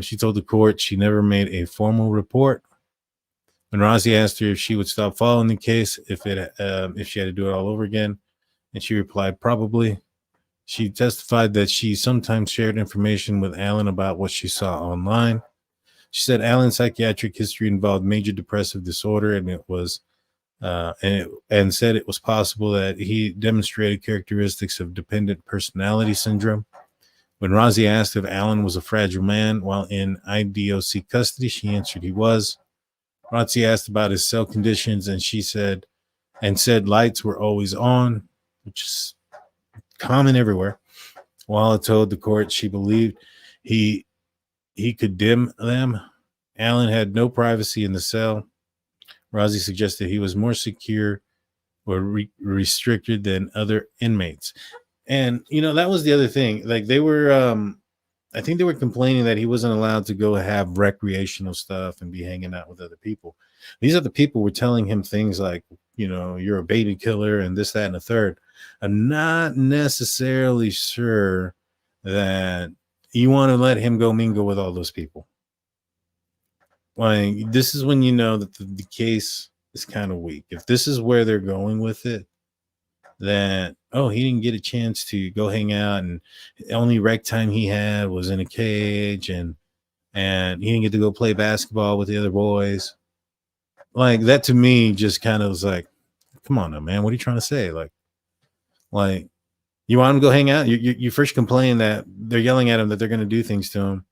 she told the court she never made a formal report. When Rosie asked her if she would stop following the case if she had to do it all over again, and she replied, probably. She testified that she sometimes shared information with Allen about what she saw online. She said Allen's psychiatric history involved major depressive disorder, and it was and said it was possible that he demonstrated characteristics of dependent personality syndrome. When Rosie asked if Allen was a fragile man while in IDOC custody, she answered he was. Rosie asked about his cell conditions, and she said lights were always on, which is common everywhere. Walla told the court she believed he could dim them. Allen had no privacy in the cell. Rosie suggested he was more secure or restricted than other inmates. And, that was the other thing. Like they were, I think they were complaining that he wasn't allowed to go have recreational stuff and be hanging out with other people. These other people were telling him things like, you're a baby killer and this, that, and the third. I'm not necessarily sure that you want to let him go mingle with all those people. Like, this is when you know that the case is kind of weak. If this is where they're going with it, that, he didn't get a chance to go hang out, and the only rec time he had was in a cage, and he didn't get to go play basketball with the other boys. Like, that to me just kind of was like, come on now, man. What are you trying to say? Like you want him to go hang out? You first complain that they're yelling at him that they're going to do things to him.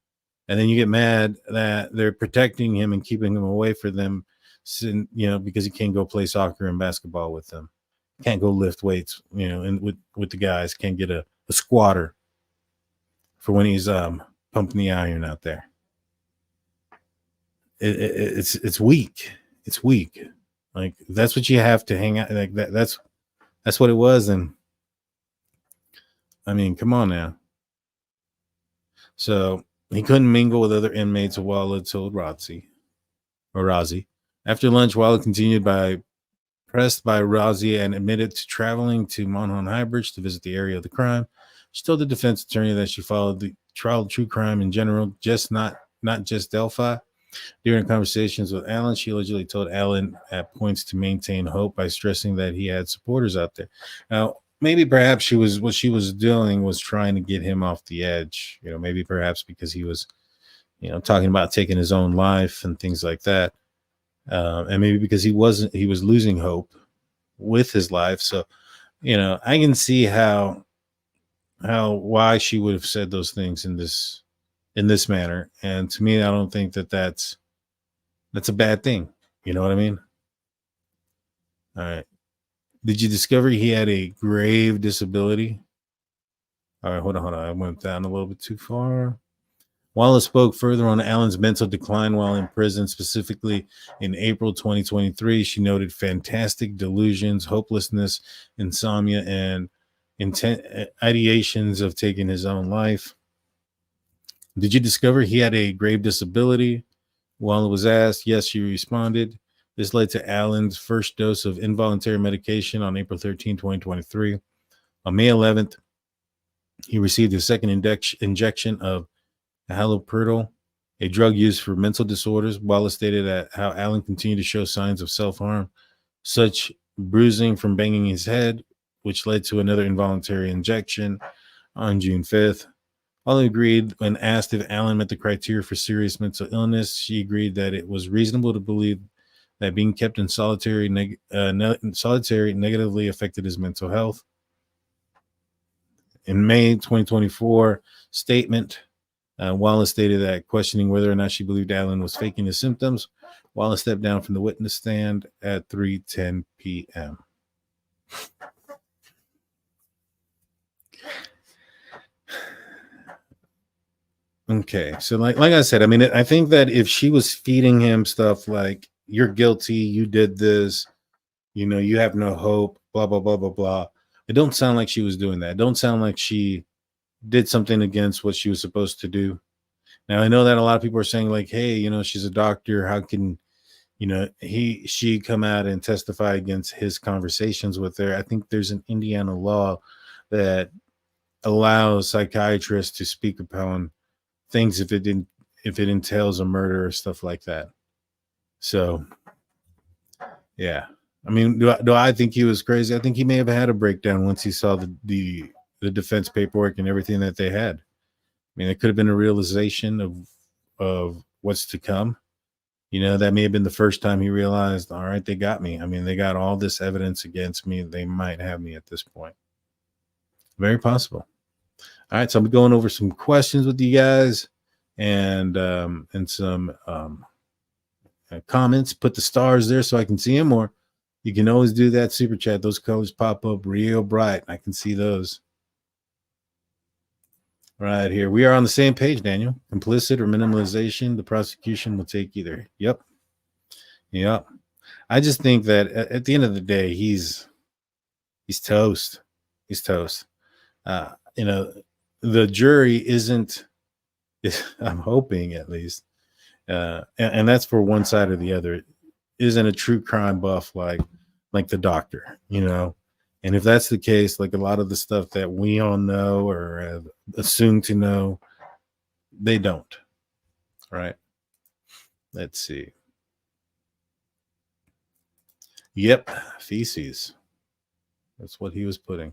And then you get mad that they're protecting him and keeping him away from them, because he can't go play soccer and basketball with them. Can't go lift weights, and with the guys. Can't get a squatter for when he's pumping the iron out there. It's weak. It's weak. Like, that's what you have to hang out like that. That's what it was. And I mean, come on now. So he couldn't mingle with other inmates, Walla told Rosie. After lunch, Walla continued pressed by Rosie and admitted to traveling to Monaghan Highbridge to visit the area of the crime. She told the defense attorney that she followed the trial of true crime in general, just not just Delphi. During conversations with Allen, she allegedly told Allen at points to maintain hope by stressing that he had supporters out there. Now, maybe perhaps what she was doing was trying to get him off the edge. Maybe perhaps because he was, talking about taking his own life and things like that. And maybe because he was losing hope with his life. So, I can see why she would have said those things in this manner. And to me, I don't think that's a bad thing. You know what I mean? All right. Did you discover he had a grave disability? All right, hold on. I went down a little bit too far. Wallace spoke further on Allen's mental decline while in prison, specifically in April 2023. She noted fantastic delusions, hopelessness, insomnia, and ideations of taking his own life. Did you discover he had a grave disability? Wallace was asked. Yes, she responded. This led to Allen's first dose of involuntary medication on April 13, 2023. On May 11th, he received his second injection of haloperidol, a drug used for mental disorders. Wallace stated that how Allen continued to show signs of self-harm, such bruising from banging his head, which led to another involuntary injection on June 5th. All agreed when asked if Allen met the criteria for serious mental illness. She agreed that it was reasonable to believe that being kept in solitary negatively affected his mental health. In May 2024 statement, Wallace stated that questioning whether or not she believed Allen was faking his symptoms, Wallace stepped down from the witness stand at 3:10 p.m. Okay, so like I said, I mean, I think that if she was feeding him stuff like, you're guilty, you did this, you have no hope, blah, blah, blah, blah, blah. It don't sound like she was doing that. It don't sound like she did something against what she was supposed to do. Now, I know that a lot of people are saying like, hey, she's a doctor. How can, she come out and testify against his conversations with her? I think there's an Indiana law that allows psychiatrists to speak upon things if it entails a murder or stuff like that. So, yeah. I mean, do I think he was crazy? I think he may have had a breakdown once he saw the defense paperwork and everything that they had. I mean, it could have been a realization of what's to come. You know, that may have been the first time he realized, all right, they got me. I mean, they got all this evidence against me. They might have me at this point. Very possible. All right, so I'm going over some questions with you guys and some comments. Put the stars there so I can see them, or you can always do that super chat. Those colors pop up real bright. I can see those. Right here. We are on the same page, Daniel. Implicit or minimalization. The prosecution will take either. Yep. I just think that at the end of the day, he's toast. He's toast. You know, the jury isn't, I'm hoping at least, and that's for one side or the other, isn't a true crime buff like the doctor, you know. And if that's the case, like a lot of the stuff that we all know or have assumed to know, they don't. Right? Let's see. Yep, feces. That's what he was putting.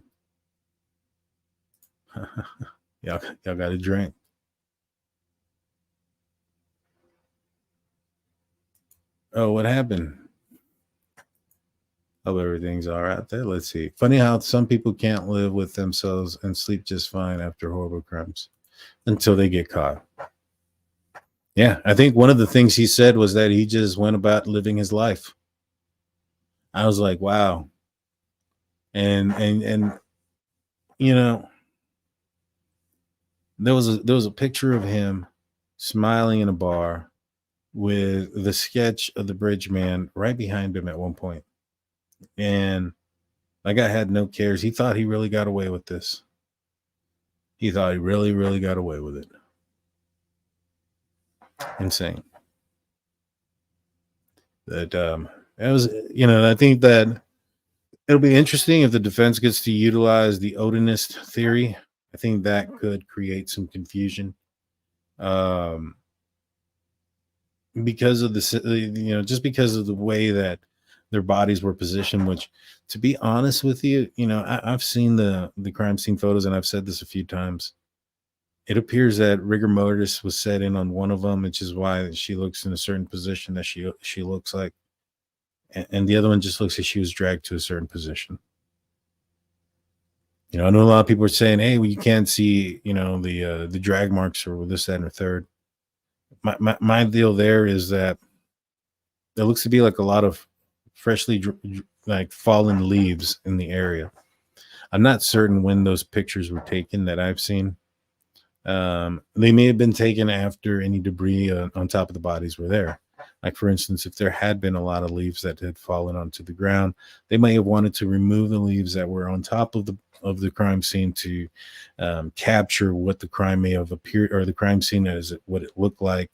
y'all got a drink. Oh, what happened? Hope everything's all right there. Let's see. Funny how some people can't live with themselves and sleep just fine after horrible crimes until they get caught. Yeah, I think one of the things he said was that he just went about living his life. I was like, wow. And you know, there was a picture of him smiling in a bar with the sketch of the bridge man right behind him at one point. And that guy had no cares. He thought he really got away with this. He thought he really, really got away with it. Insane. That it was, you know, I think that it'll be interesting if the defense gets to utilize the Odinist theory. I think that could create some confusion. Because of the, you know, just because of the way that their bodies were positioned, which, to be honest with you, you know, I've seen the crime scene photos, and I've said this a few times. It appears that rigor mortis was set in on one of them, which is why she looks in a certain position that she looks like, and the other one just looks like she was dragged to a certain position. You know, I know a lot of people are saying, "Hey, well, you can't see, you know, the drag marks or this, that, and the third." My deal there is that there looks to be like a lot of freshly like fallen leaves in the area. I'm not certain when those pictures were taken that I've seen. They may have been taken after any debris on top of the bodies were there. Like, for instance, if there had been a lot of leaves that had fallen onto the ground, they may have wanted to remove the leaves that were on top of the crime scene to capture what the crime may have appeared, or the crime scene as what it looked like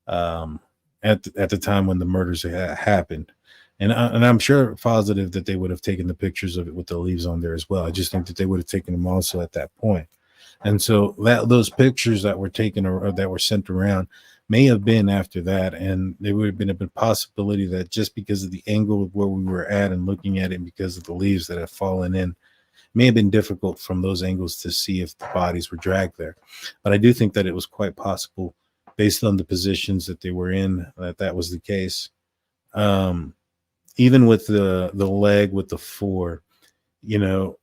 at the time when the murders happened. And I'm sure positive that they would have taken the pictures of it with the leaves on there as well. I just think that they would have taken them also at that point. And so those pictures that were taken or that were sent around may have been after that. And there would have been a possibility that just because of the angle of where we were at and looking at it, because of the leaves that have fallen in, may have been difficult from those angles to see if the bodies were dragged there. But I do think that it was quite possible, based on the positions that they were in, that was the case. Even with the leg with the 4, you know,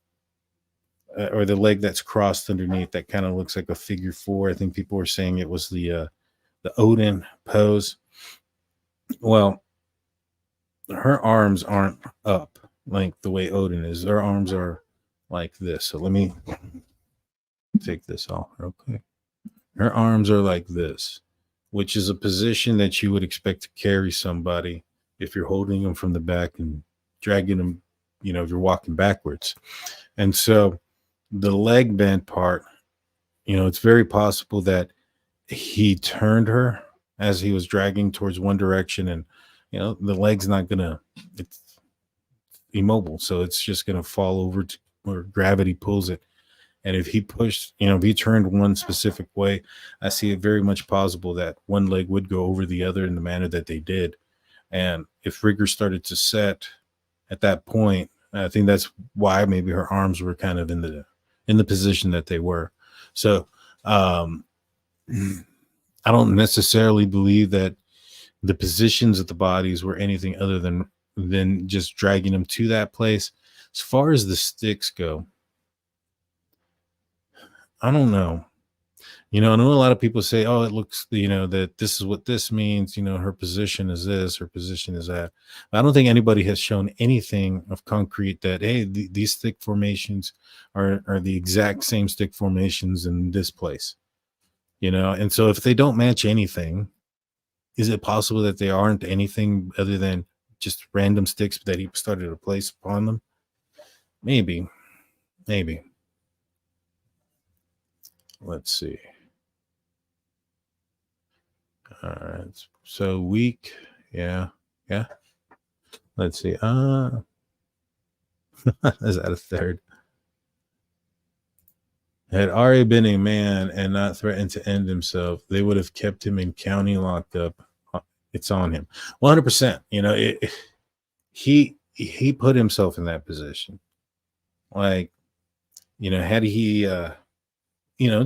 or the leg that's crossed underneath, that kind of looks like a figure 4. I think people were saying it was the Odin pose. Well, her arms aren't up like the way Odin is. Her arms are like this. So let me take this off real quick. Her arms are like this, which is a position that you would expect to carry somebody if you're holding them from the back and dragging them, you know, if you're walking backwards. And so the leg bent part, you know, it's very possible that he turned her as he was dragging towards one direction, and, you know, the leg's not gonna, it's immobile, so it's just gonna fall over to where gravity pulls it. And if he pushed, you know, if he turned one specific way, I see it very much possible that one leg would go over the other in the manner that they did. And if rigor started to set at that point, I think that's why maybe her arms were kind of in the position that they were. So I don't necessarily believe that the positions of the bodies were anything other than just dragging them to that place. As far as the sticks go, I don't know. I know a lot of people say, oh, it looks, that this is what this means. Her position is this, her position is that. I don't think anybody has shown anything of concrete that, hey, these stick formations are the exact same stick formations in this place, And so if they don't match anything, is it possible that they aren't anything other than just random sticks that he started to place upon them? Maybe. Let's see. All right. So weak. Yeah. Let's see. Is that a third? Had Ari been a man and not threatened to end himself, they would have kept him in county locked up. It's on him. 100%. He put himself in that position. Like, had he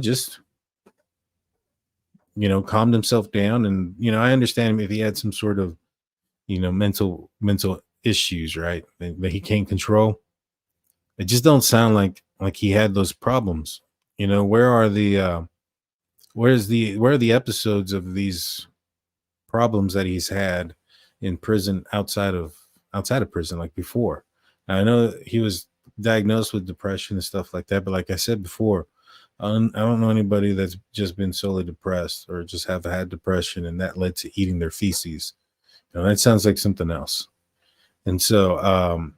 just calmed himself down, and I understand if he had some sort of mental issues, right, that he can't control. It just don't sound like he had those problems. Where are the where are the episodes of these problems that he's had in prison outside of prison, like before? Now, I know he was diagnosed with depression and stuff like that, but like I said before, I don't know anybody that's just been solely depressed or just have had depression and that led to eating their feces. That sounds like something else. And so,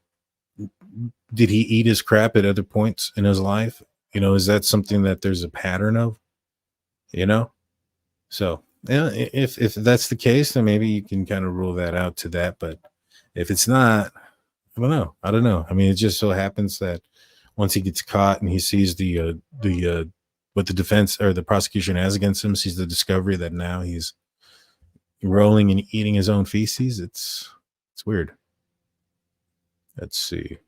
did he eat his crap at other points in his life? Is that something that there's a pattern of? So yeah, if that's the case, then maybe you can kind of rule that out to that. But if it's not, I don't know. I mean, it just so happens that once he gets caught and he sees what the defense or the prosecution has against him, sees the discovery that now he's rolling and eating his own feces. It's weird. Let's see.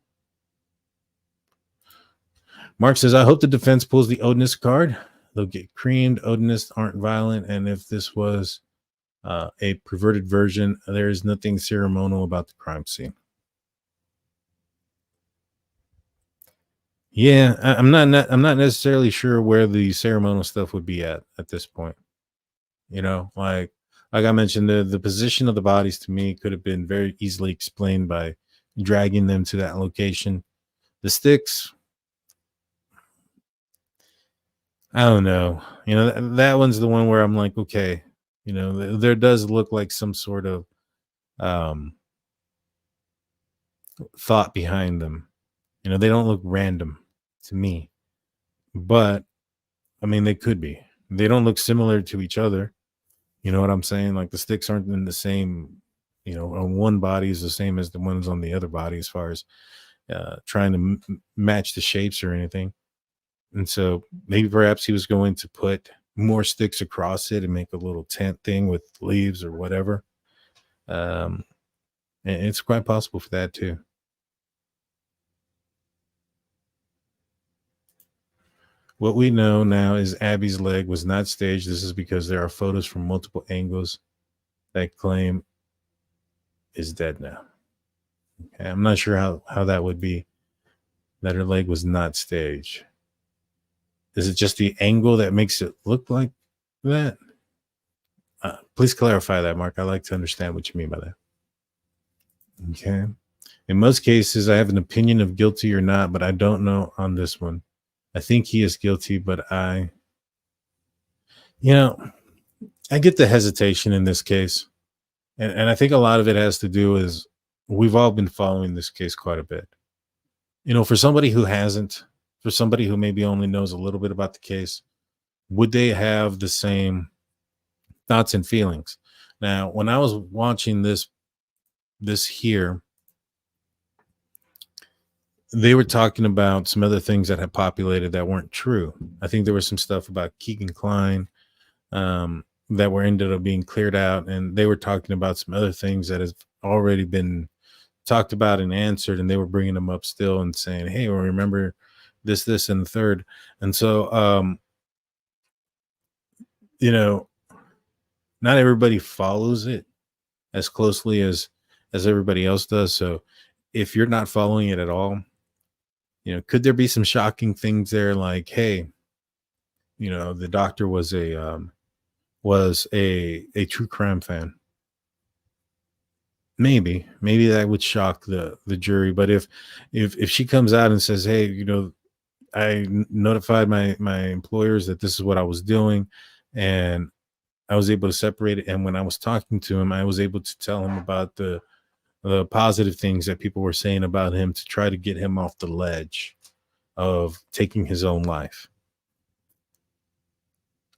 Mark says, I hope the defense pulls the Odinist card. They'll get creamed. Odinists aren't violent. And if this was a perverted version, there is nothing ceremonial about the crime scene. Yeah, I'm not necessarily sure where the ceremonial stuff would be at this point. Like I mentioned, the position of the bodies to me could have been very easily explained by dragging them to that location. The sticks, I don't know. That one's the one where I'm like, okay, there does look like some sort of thought behind them. They don't look random to me, but I mean, they could be. They don't look similar to each other. You know what I'm saying? Like the sticks aren't in the same, on one body is the same as the ones on the other body as far as trying to match the shapes or anything. And so maybe perhaps he was going to put more sticks across it and make a little tent thing with leaves or whatever. And it's quite possible for that too. What we know now is Abby's leg was not staged. This is because there are photos from multiple angles that claim is dead now. Okay, I'm not sure how that would be, that her leg was not staged. Is it just the angle that makes it look like that? Please clarify that, Mark. I like to understand what you mean by that. Okay. In most cases, I have an opinion of guilty or not, but I don't know on this one. I think he is guilty, but I get the hesitation in this case. And I think a lot of it has to do is we've all been following this case quite a bit. For somebody who hasn't, for somebody who maybe only knows a little bit about the case, would they have the same thoughts and feelings? Now, when I was watching this here, they were talking about some other things that had populated that weren't true. I think there was some stuff about Keegan Kline that were ended up being cleared out, and they were talking about some other things that has already been talked about and answered, and they were bringing them up still and saying, hey, well, remember this and the third. And so not everybody follows it as closely as everybody else does. So if you're not following it at all, could there be some shocking things there? Like, hey, the doctor was a true crime fan. Maybe that would shock the jury. But if she comes out and says, hey, I notified my employers that this is what I was doing, and I was able to separate it. And when I was talking to him, I was able to tell him about the positive things that people were saying about him to try to get him off the ledge of taking his own life.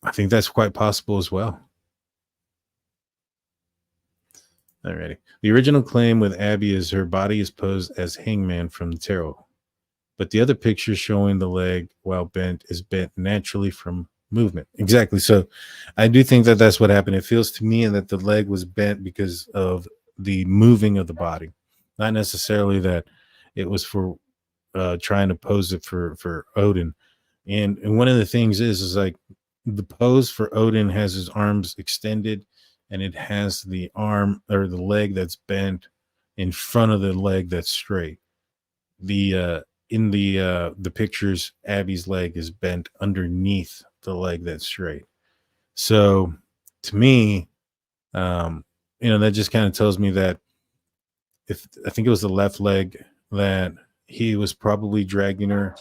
I think that's quite possible as well. Alrighty. The original claim with Abby is her body is posed as Hangman from the tarot, but the other picture showing the leg while bent is bent naturally from movement. Exactly. So I do think that that's what happened. It feels to me that the leg was bent because of the moving of the body, not necessarily that it was for trying to pose it for Odin. And one of the things is like the pose for Odin has his arms extended, and it has the arm or the leg that's bent in front of the leg that's straight. In the pictures, Abby's leg is bent underneath the leg that's straight. So to me, that just kind of tells me that if I think it was the left leg that he was probably dragging her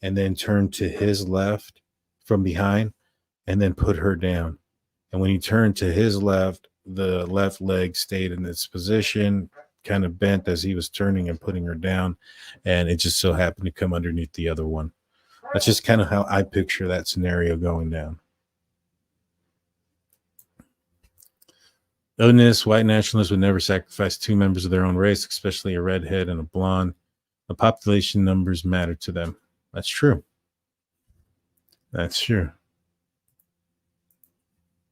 and then turned to his left from behind and then put her down. And when he turned to his left, the left leg stayed in its position, kind of bent as he was turning and putting her down. And it just so happened to come underneath the other one. That's just kind of how I picture that scenario going down. Odinists, white nationalists would never sacrifice two members of their own race, especially a redhead and a blonde. The population numbers matter to them. That's true. That's true.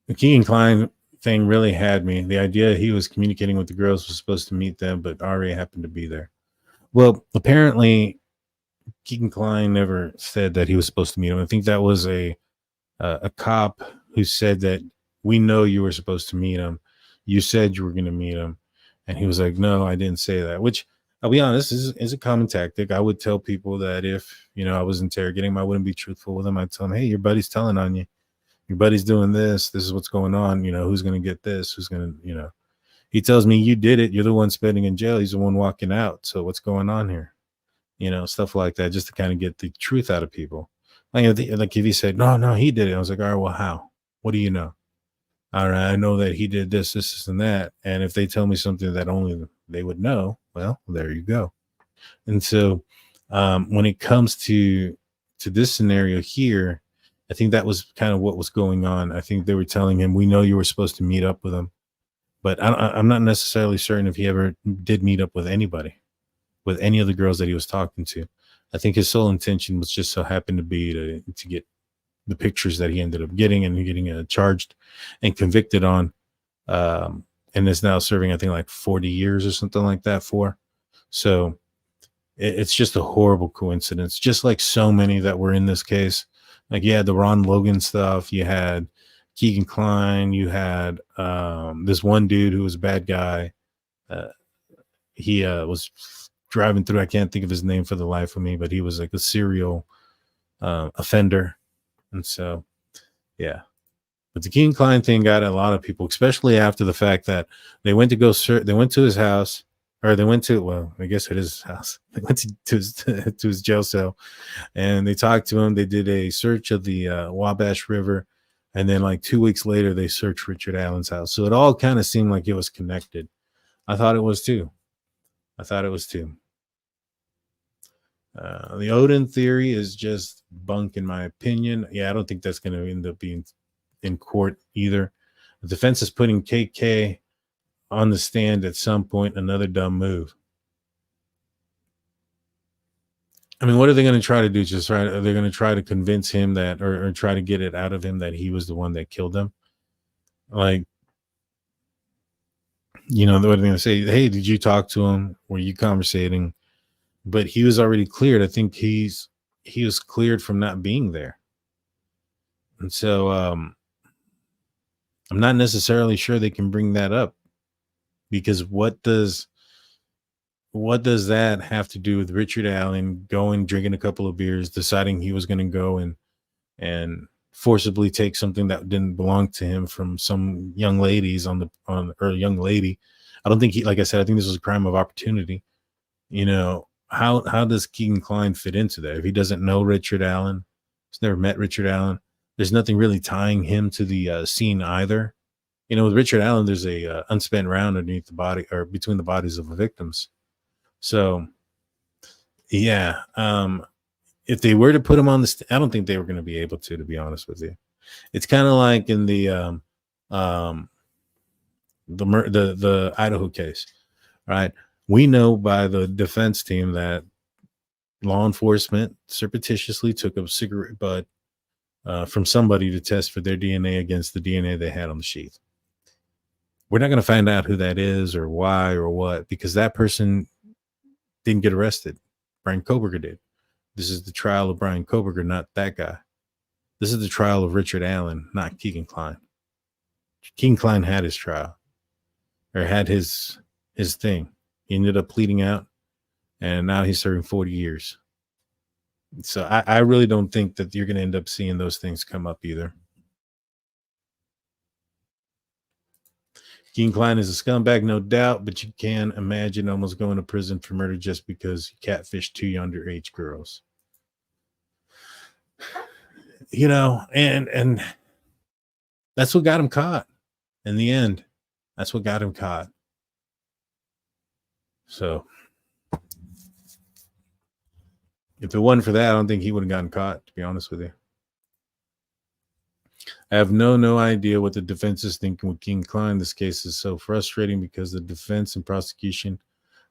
The Keegan Klein thing really had me. The idea he was communicating with the girls was supposed to meet them, but Ari happened to be there. Well, apparently Keegan Klein never said that he was supposed to meet him. I think that was a cop who said that we know you were supposed to meet him. You said you were going to meet him. And he was like, no, I didn't say that, which I'll be honest is a common tactic. I would tell people that if, I was interrogating him, I wouldn't be truthful with him. I'd tell him, hey, your buddy's telling on you. Your buddy's doing this. This is what's going on. Who's going to get this? Who's going to, he tells me you did it. You're the one spending in jail. He's the one walking out. So what's going on here? Stuff like that, just to kind of get the truth out of people. Like if he said, no, he did it. I was like, all right, well, how? What do you know? All right, I know that he did this, and that. And if they tell me something that only they would know, well, there you go. And so when it comes to this scenario here, I think that was kind of what was going on. I think they were telling him, we know you were supposed to meet up with him, but I'm not necessarily certain if he ever did meet up with anybody, with any of the girls that he was talking to. I think his sole intention was just so happened to be to get the pictures that he ended up getting and getting charged and convicted on. And is now serving, I think, like 40 years or something like that for. So it's just a horrible coincidence, just like so many that were in this case. Like you had the Ron Logan stuff, you had Keegan Klein, you had this one dude who was a bad guy. He was driving through, I can't think of his name for the life of me, but he was like a serial offender. And so, yeah. But the Keegan Klein thing got a lot of people, especially after the fact that they went to they went to his house, or they went to, well, I guess it is his house. They went to his jail cell, and they talked to him. They did a search of the Wabash River, and then like 2 weeks later, they searched Richard Allen's house. So it all kind of seemed like it was connected. I thought it was too. The Odin theory is just bunk, in my opinion. Yeah, I don't think that's going to end up being in court either. The defense is putting KK on the stand at some point. Another dumb move. I mean, what are they going to try to do? Are they going to try to convince him that, or try to get it out of him that he was the one that killed him? Like, what are they going to say? Hey, did you talk to him? Were you conversating? But he was already cleared. I think he was cleared from not being there. And so I'm not necessarily sure they can bring that up, because what does that have to do with Richard Allen going, drinking a couple of beers, deciding he was going to go and forcibly take something that didn't belong to him from some young ladies or a young lady? I don't think like I said, I think this was a crime of opportunity. How does Keegan Kline fit into that? If he doesn't know Richard Allen, he's never met Richard Allen, there's nothing really tying him to the scene either. With Richard Allen, there's a unspent round underneath the body, or between the bodies of the victims. So, yeah, if they were to put him on I don't think they were going to be able to be honest with you. It's kind of like in the Idaho case, right? We know by the defense team that law enforcement surreptitiously took a cigarette butt from somebody to test for their DNA against the DNA they had on the sheath. We're not going to find out who that is or why or what, because that person didn't get arrested. Brian Koberger did. This is the trial of Brian Koberger, not that guy. This is the trial of Richard Allen, not Keegan Kline. Keegan Kline had his trial, or had his thing. He ended up pleading out, and now he's serving 40 years. So I really don't think that you're going to end up seeing those things come up either. Keegan Kline is a scumbag, no doubt, but you can imagine almost going to prison for murder just because you catfished 2 underage girls. And that's what got him caught in the end. That's what got him caught. So if it wasn't for that, I don't think he would have gotten caught, to be honest with you. I have no idea what the defense is thinking with Keegan Kline. This case is so frustrating because the defense and prosecution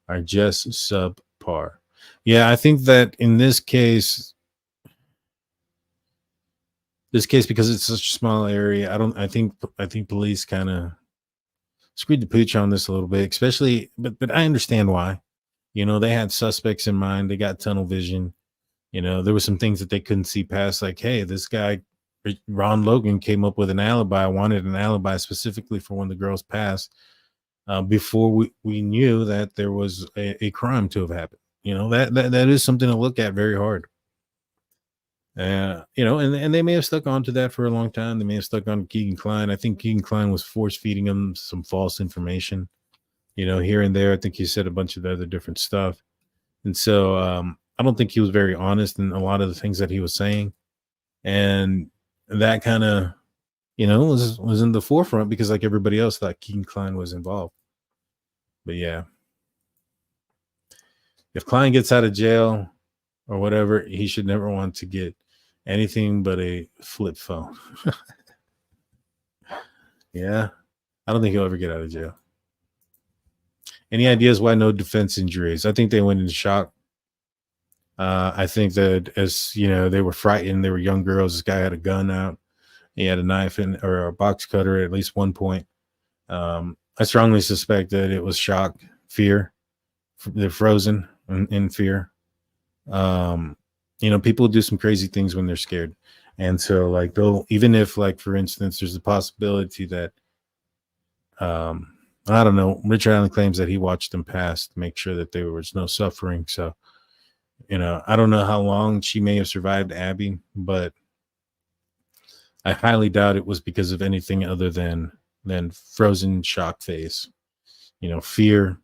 are just subpar. Yeah, I think that in this case, because it's such a small area, I think police kind of screwed the pooch on this a little bit, especially, but I understand why. They had suspects in mind. They got tunnel vision. There were some things that they couldn't see past, like, hey, this guy, Ron Logan, came up with an alibi, wanted an alibi specifically for when the girls passed, before we knew that there was a crime to have happened. That is something to look at very hard. And they may have stuck on to that for a long time. They may have stuck on Keegan Kline. I think Keegan Kline was force feeding them some false information, here and there. I think he said a bunch of other different stuff. And so I don't think he was very honest in a lot of the things that he was saying. And that kind of, was in the forefront because, like everybody else, thought Keegan Kline was involved. But yeah, if Kline gets out of jail or whatever, he should never want to get anything but a flip phone. Yeah, I don't think he'll ever get out of jail. Any ideas why no defense injuries? I think they went into shock. I think that, as they were frightened. They were young girls. This guy had a gun out. He had a knife or a box cutter at least one point. I strongly suspect that it was shock, fear. They're frozen in fear. People do some crazy things when they're scared. And so, like, they'll, even if, like, for instance, there's a possibility that, I don't know, Richard Allen claims that he watched them pass to make sure that there was no suffering. So, I don't know how long she may have survived Abby, but I highly doubt it was because of anything other than frozen shock face, fear,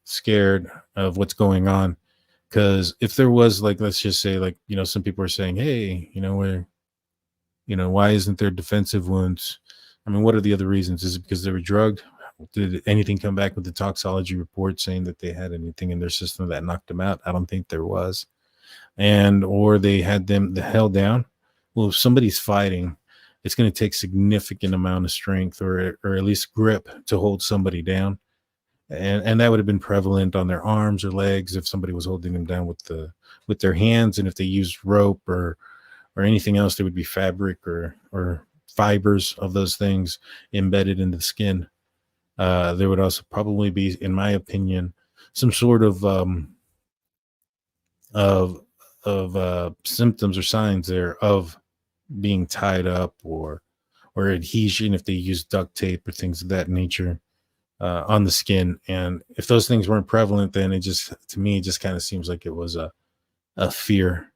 scared of what's going on. Because if there was, like, let's just say, like, some people are saying, hey, why isn't there defensive wounds? I mean, what are the other reasons? Is it because they were drugged? Did anything come back with the toxicology report saying that they had anything in their system that knocked them out? I don't think there was. Or they had them held down. Well, if somebody's fighting, it's going to take significant amount of strength or at least grip to hold somebody down. And that would have been prevalent on their arms or legs if somebody was holding them down with their hands. And if they used rope or anything else, there would be fabric or fibers of those things embedded in the skin. There would also probably be, in my opinion, some sort of symptoms or signs there of being tied up or or adhesion if they use duct tape or things of that nature on the skin. And if those things weren't prevalent, then it just, to me, it just kind of seems like it was a fear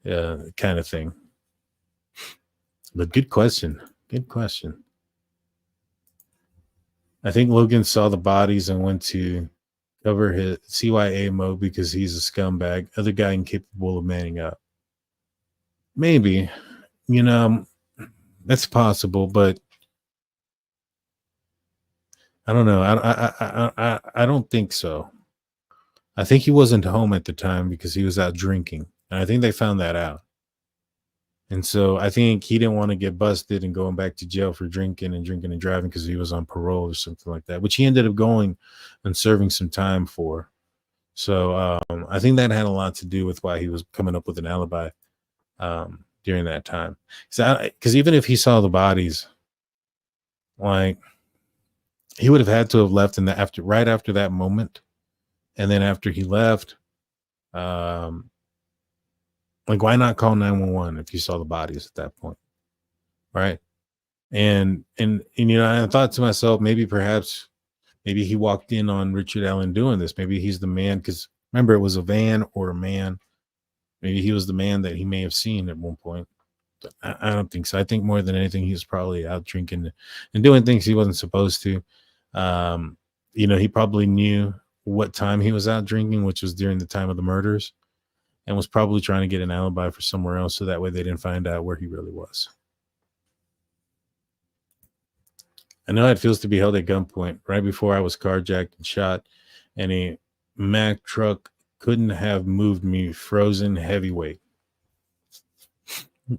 kind of thing. But good question. Good question. I think Logan saw the bodies and went to cover his CYA mode because he's a scumbag. Other guy incapable of manning up. Maybe, you know, that's possible, but I don't know. I don't think so. I think he wasn't home at the time because he was out drinking, and I think they found that out. And so I think he didn't want to get busted and going back to jail for drinking and driving because he was on parole or something like that, which he ended up going and serving some time for. So I think that had a lot to do with why he was coming up with an alibi during that time. Because even if he saw the bodies, like, he would have had to have left in the right after that moment. And then after he left, like, why not call 911 if you saw the bodies at that point? Right. And you know, I thought to myself, maybe he walked in on Richard Allen doing this. Maybe he's the man, because remember, it was a van or a man. Maybe he was the man that he may have seen at one point. But I don't think so. I think more than anything, he was probably out drinking and doing things he wasn't supposed to. You know, he probably knew what time he was out drinking, which was during the time of the murders, and was probably trying to get an alibi for somewhere else so that way they didn't find out where he really was. I know how it feels to be held at gunpoint. Right before I was carjacked and shot, and a Mack truck couldn't have moved me. Frozen heavyweight.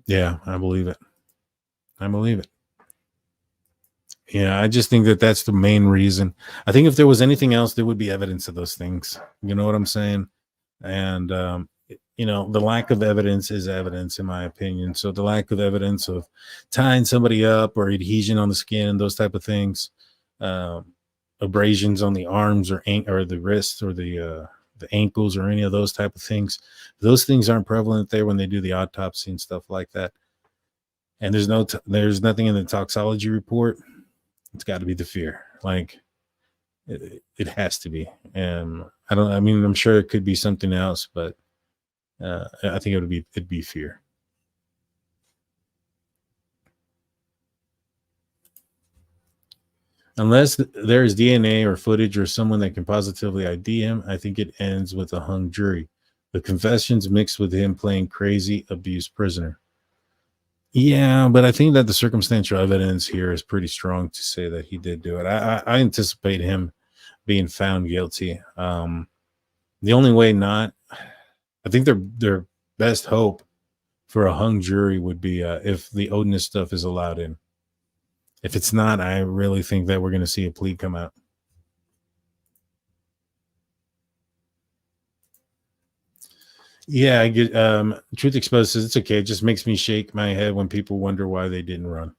Yeah, I believe it. I believe it. Yeah, I just think that that's the main reason. I think if there was anything else, there would be evidence of those things. You know what I'm saying? And you know, the lack of evidence is evidence, in my opinion. So the lack of evidence of tying somebody up or adhesion on the skin, those type of things, abrasions on the arms or the wrists or the ankles or any of those type of things, those things aren't prevalent there when they do the autopsy and stuff like that. And there's nothing in the toxology report. It's got to be the fear. Like, it has to be. And I mean, I'm sure it could be something else, but I think it'd be fear. Unless there's DNA or footage or someone that can positively ID him, I think it ends with a hung jury. The confessions mixed with him playing crazy abused prisoner. Yeah, but I think that the circumstantial evidence here is pretty strong to say that he did do it. I anticipate him being found guilty. The only way not, I think their best hope for a hung jury would be if the Odinist stuff is allowed in. If it's not, I really think that we're going to see a plea come out. Yeah, I get Truth Exposed says it's okay. It just makes me shake my head when people wonder why they didn't run.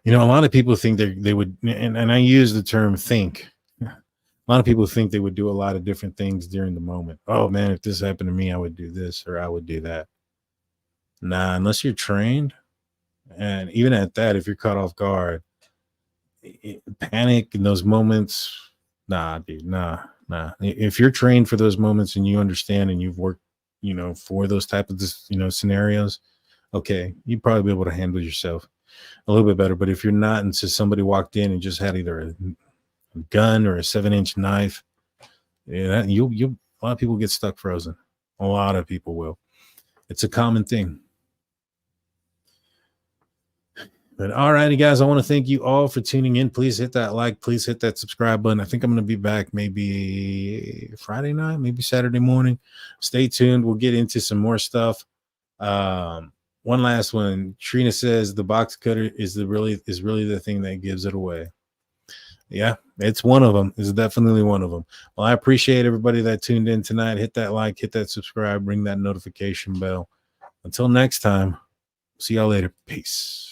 You know, a lot of people think they would, and I use the term think. A lot of people think they would do a lot of different things during the moment. Oh man, if this happened to me, I would do this or I would do that. Nah, unless you're trained. And even at that, if you're caught off guard, panic in those moments. Nah, dude, nah. If you're trained for those moments and you understand and you've worked, you know, for those type of, you know, scenarios, okay, you'd probably be able to handle yourself a little bit better. But if you're not, and so somebody walked in and just had either a gun or a 7-inch knife, yeah, a lot of people get stuck frozen. A lot of people will. It's a common thing. But all righty, guys, I want to thank you all for tuning in. Please hit that like. Please hit that subscribe button. I think I'm going to be back maybe Friday night, maybe Saturday morning. Stay tuned. We'll get into some more stuff. One last one. Trina says the box cutter is really the thing that gives it away. Yeah, it's one of them. It's definitely one of them. Well, I appreciate everybody that tuned in tonight. Hit that like, hit that subscribe, ring that notification bell. Until next time, see y'all later. Peace.